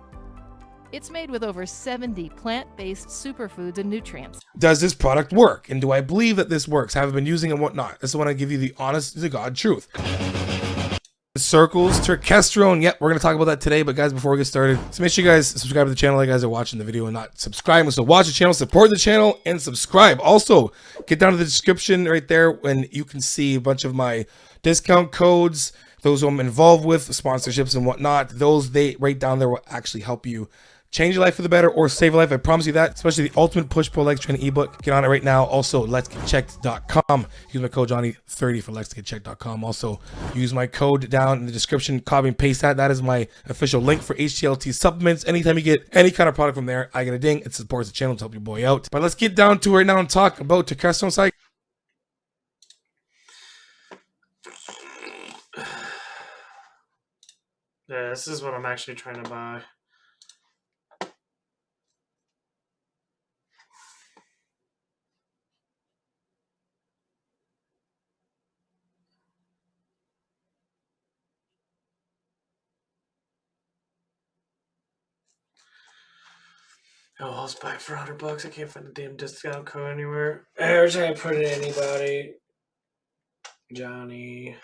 It's made with over 70 plant-based superfoods and nutrients. Does this product work? And do I believe that this works? Have I been using it and whatnot? This is when I give you the honest to God truth. Circles, turkestone. Yep, we're going to talk about that today. But guys, before we get started, so make sure you guys subscribe to the channel. You guys are watching the video and not subscribing. So watch the channel, support the channel, and subscribe. Also, get down to the description right there when you can see a bunch of my discount codes, those I'm involved with, sponsorships and whatnot. Those, they right down there will actually help you change your life for the better or save a life. I promise you that, especially the Ultimate Push-Pull Legs Training ebook. Get on it right now. Also, letsgetchecked.com. Use my code Johnny30 for letsgetchecked.com. Also, use my code down in the description. Copy and paste that. That is my official link for HTLT supplements. Anytime you get any kind of product from there, I get a ding. It supports the channel to help your boy out. But let's get down to it right now and talk about turkestone side. Yeah, this is what I'm actually trying to buy. Oh, I'll just buy it for $100. I can't find the damn discount code anywhere. Every time I put it in anybody. Johnny.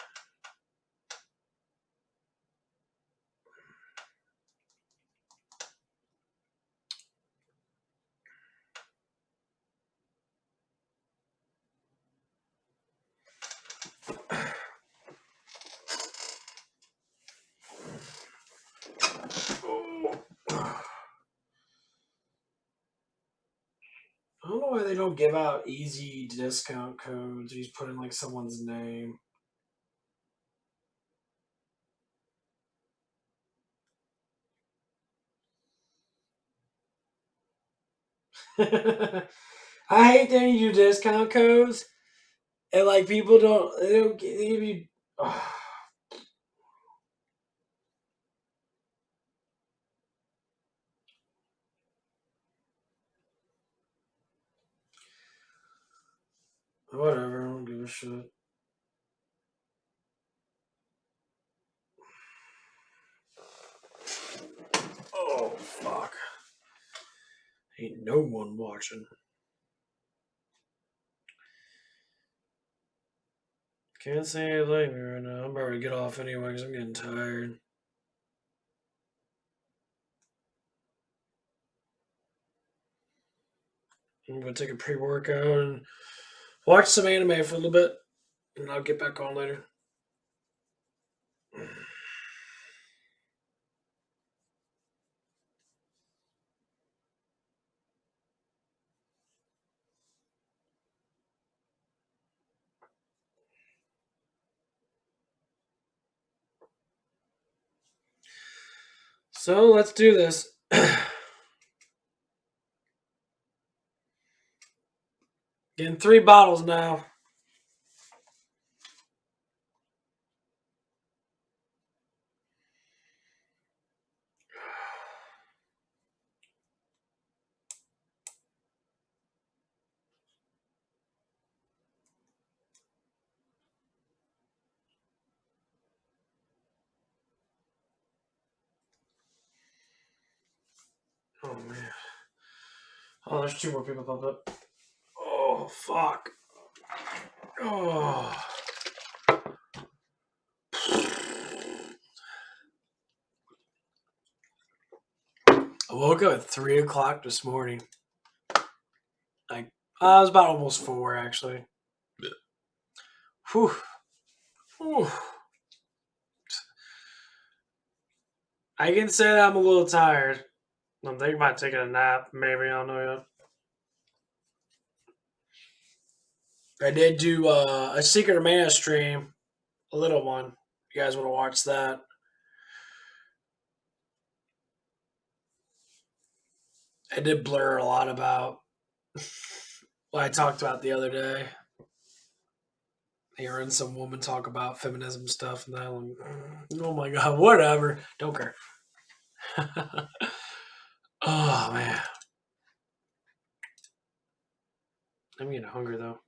I don't know why they don't give out easy discount codes. You just put in like someone's name. I hate that you do discount codes and like people don't give you. Whatever, I don't give a shit. Oh fuck! Ain't no one watching. Can't say you like me right now. I'm about to get off anyway because I'm getting tired. I'm gonna take a pre-workout and watch some anime for a little bit, and I'll get back on later. So let's do this. Getting 3 bottles now. Oh man. Oh, there's 2 more people popped up. Oh fuck. Oh. I woke up at 3 o'clock this morning. Like I was about almost 4 actually. Whew. Whew. I can say that I'm a little tired. I'm thinking about taking a nap. Maybe I don't know yet. I did do a Secret of Mana stream, a little one. You guys want to watch that? I did blur a lot about what I talked about the other day. Hearing some woman talk about feminism stuff and that. Oh my god, whatever. Don't care. Oh man. I'm getting hungry though.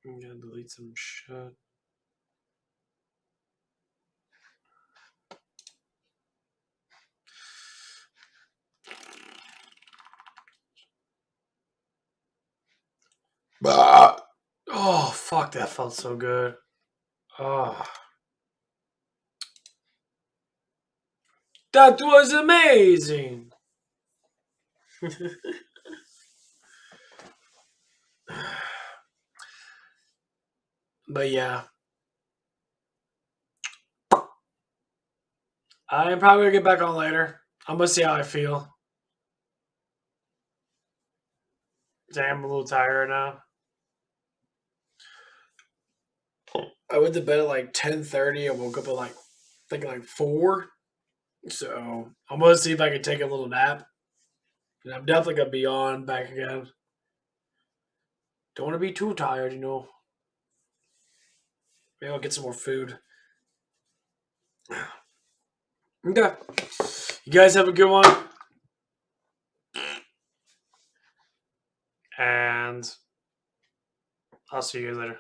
I'm gonna delete some shit. Oh fuck, that felt so good. Oh. That was amazing. But yeah. I'm probably going to get back on later. I'm going to see how I feel. Damn, I'm a little tired right now. I went to bed at like 10:30. I woke up at like, I think like 4. So I'm going to see if I can take a little nap. And I'm definitely going to be on back again. Don't want to be too tired, you know. Maybe I'll get some more food. Okay. You guys have a good one. And I'll see you guys later.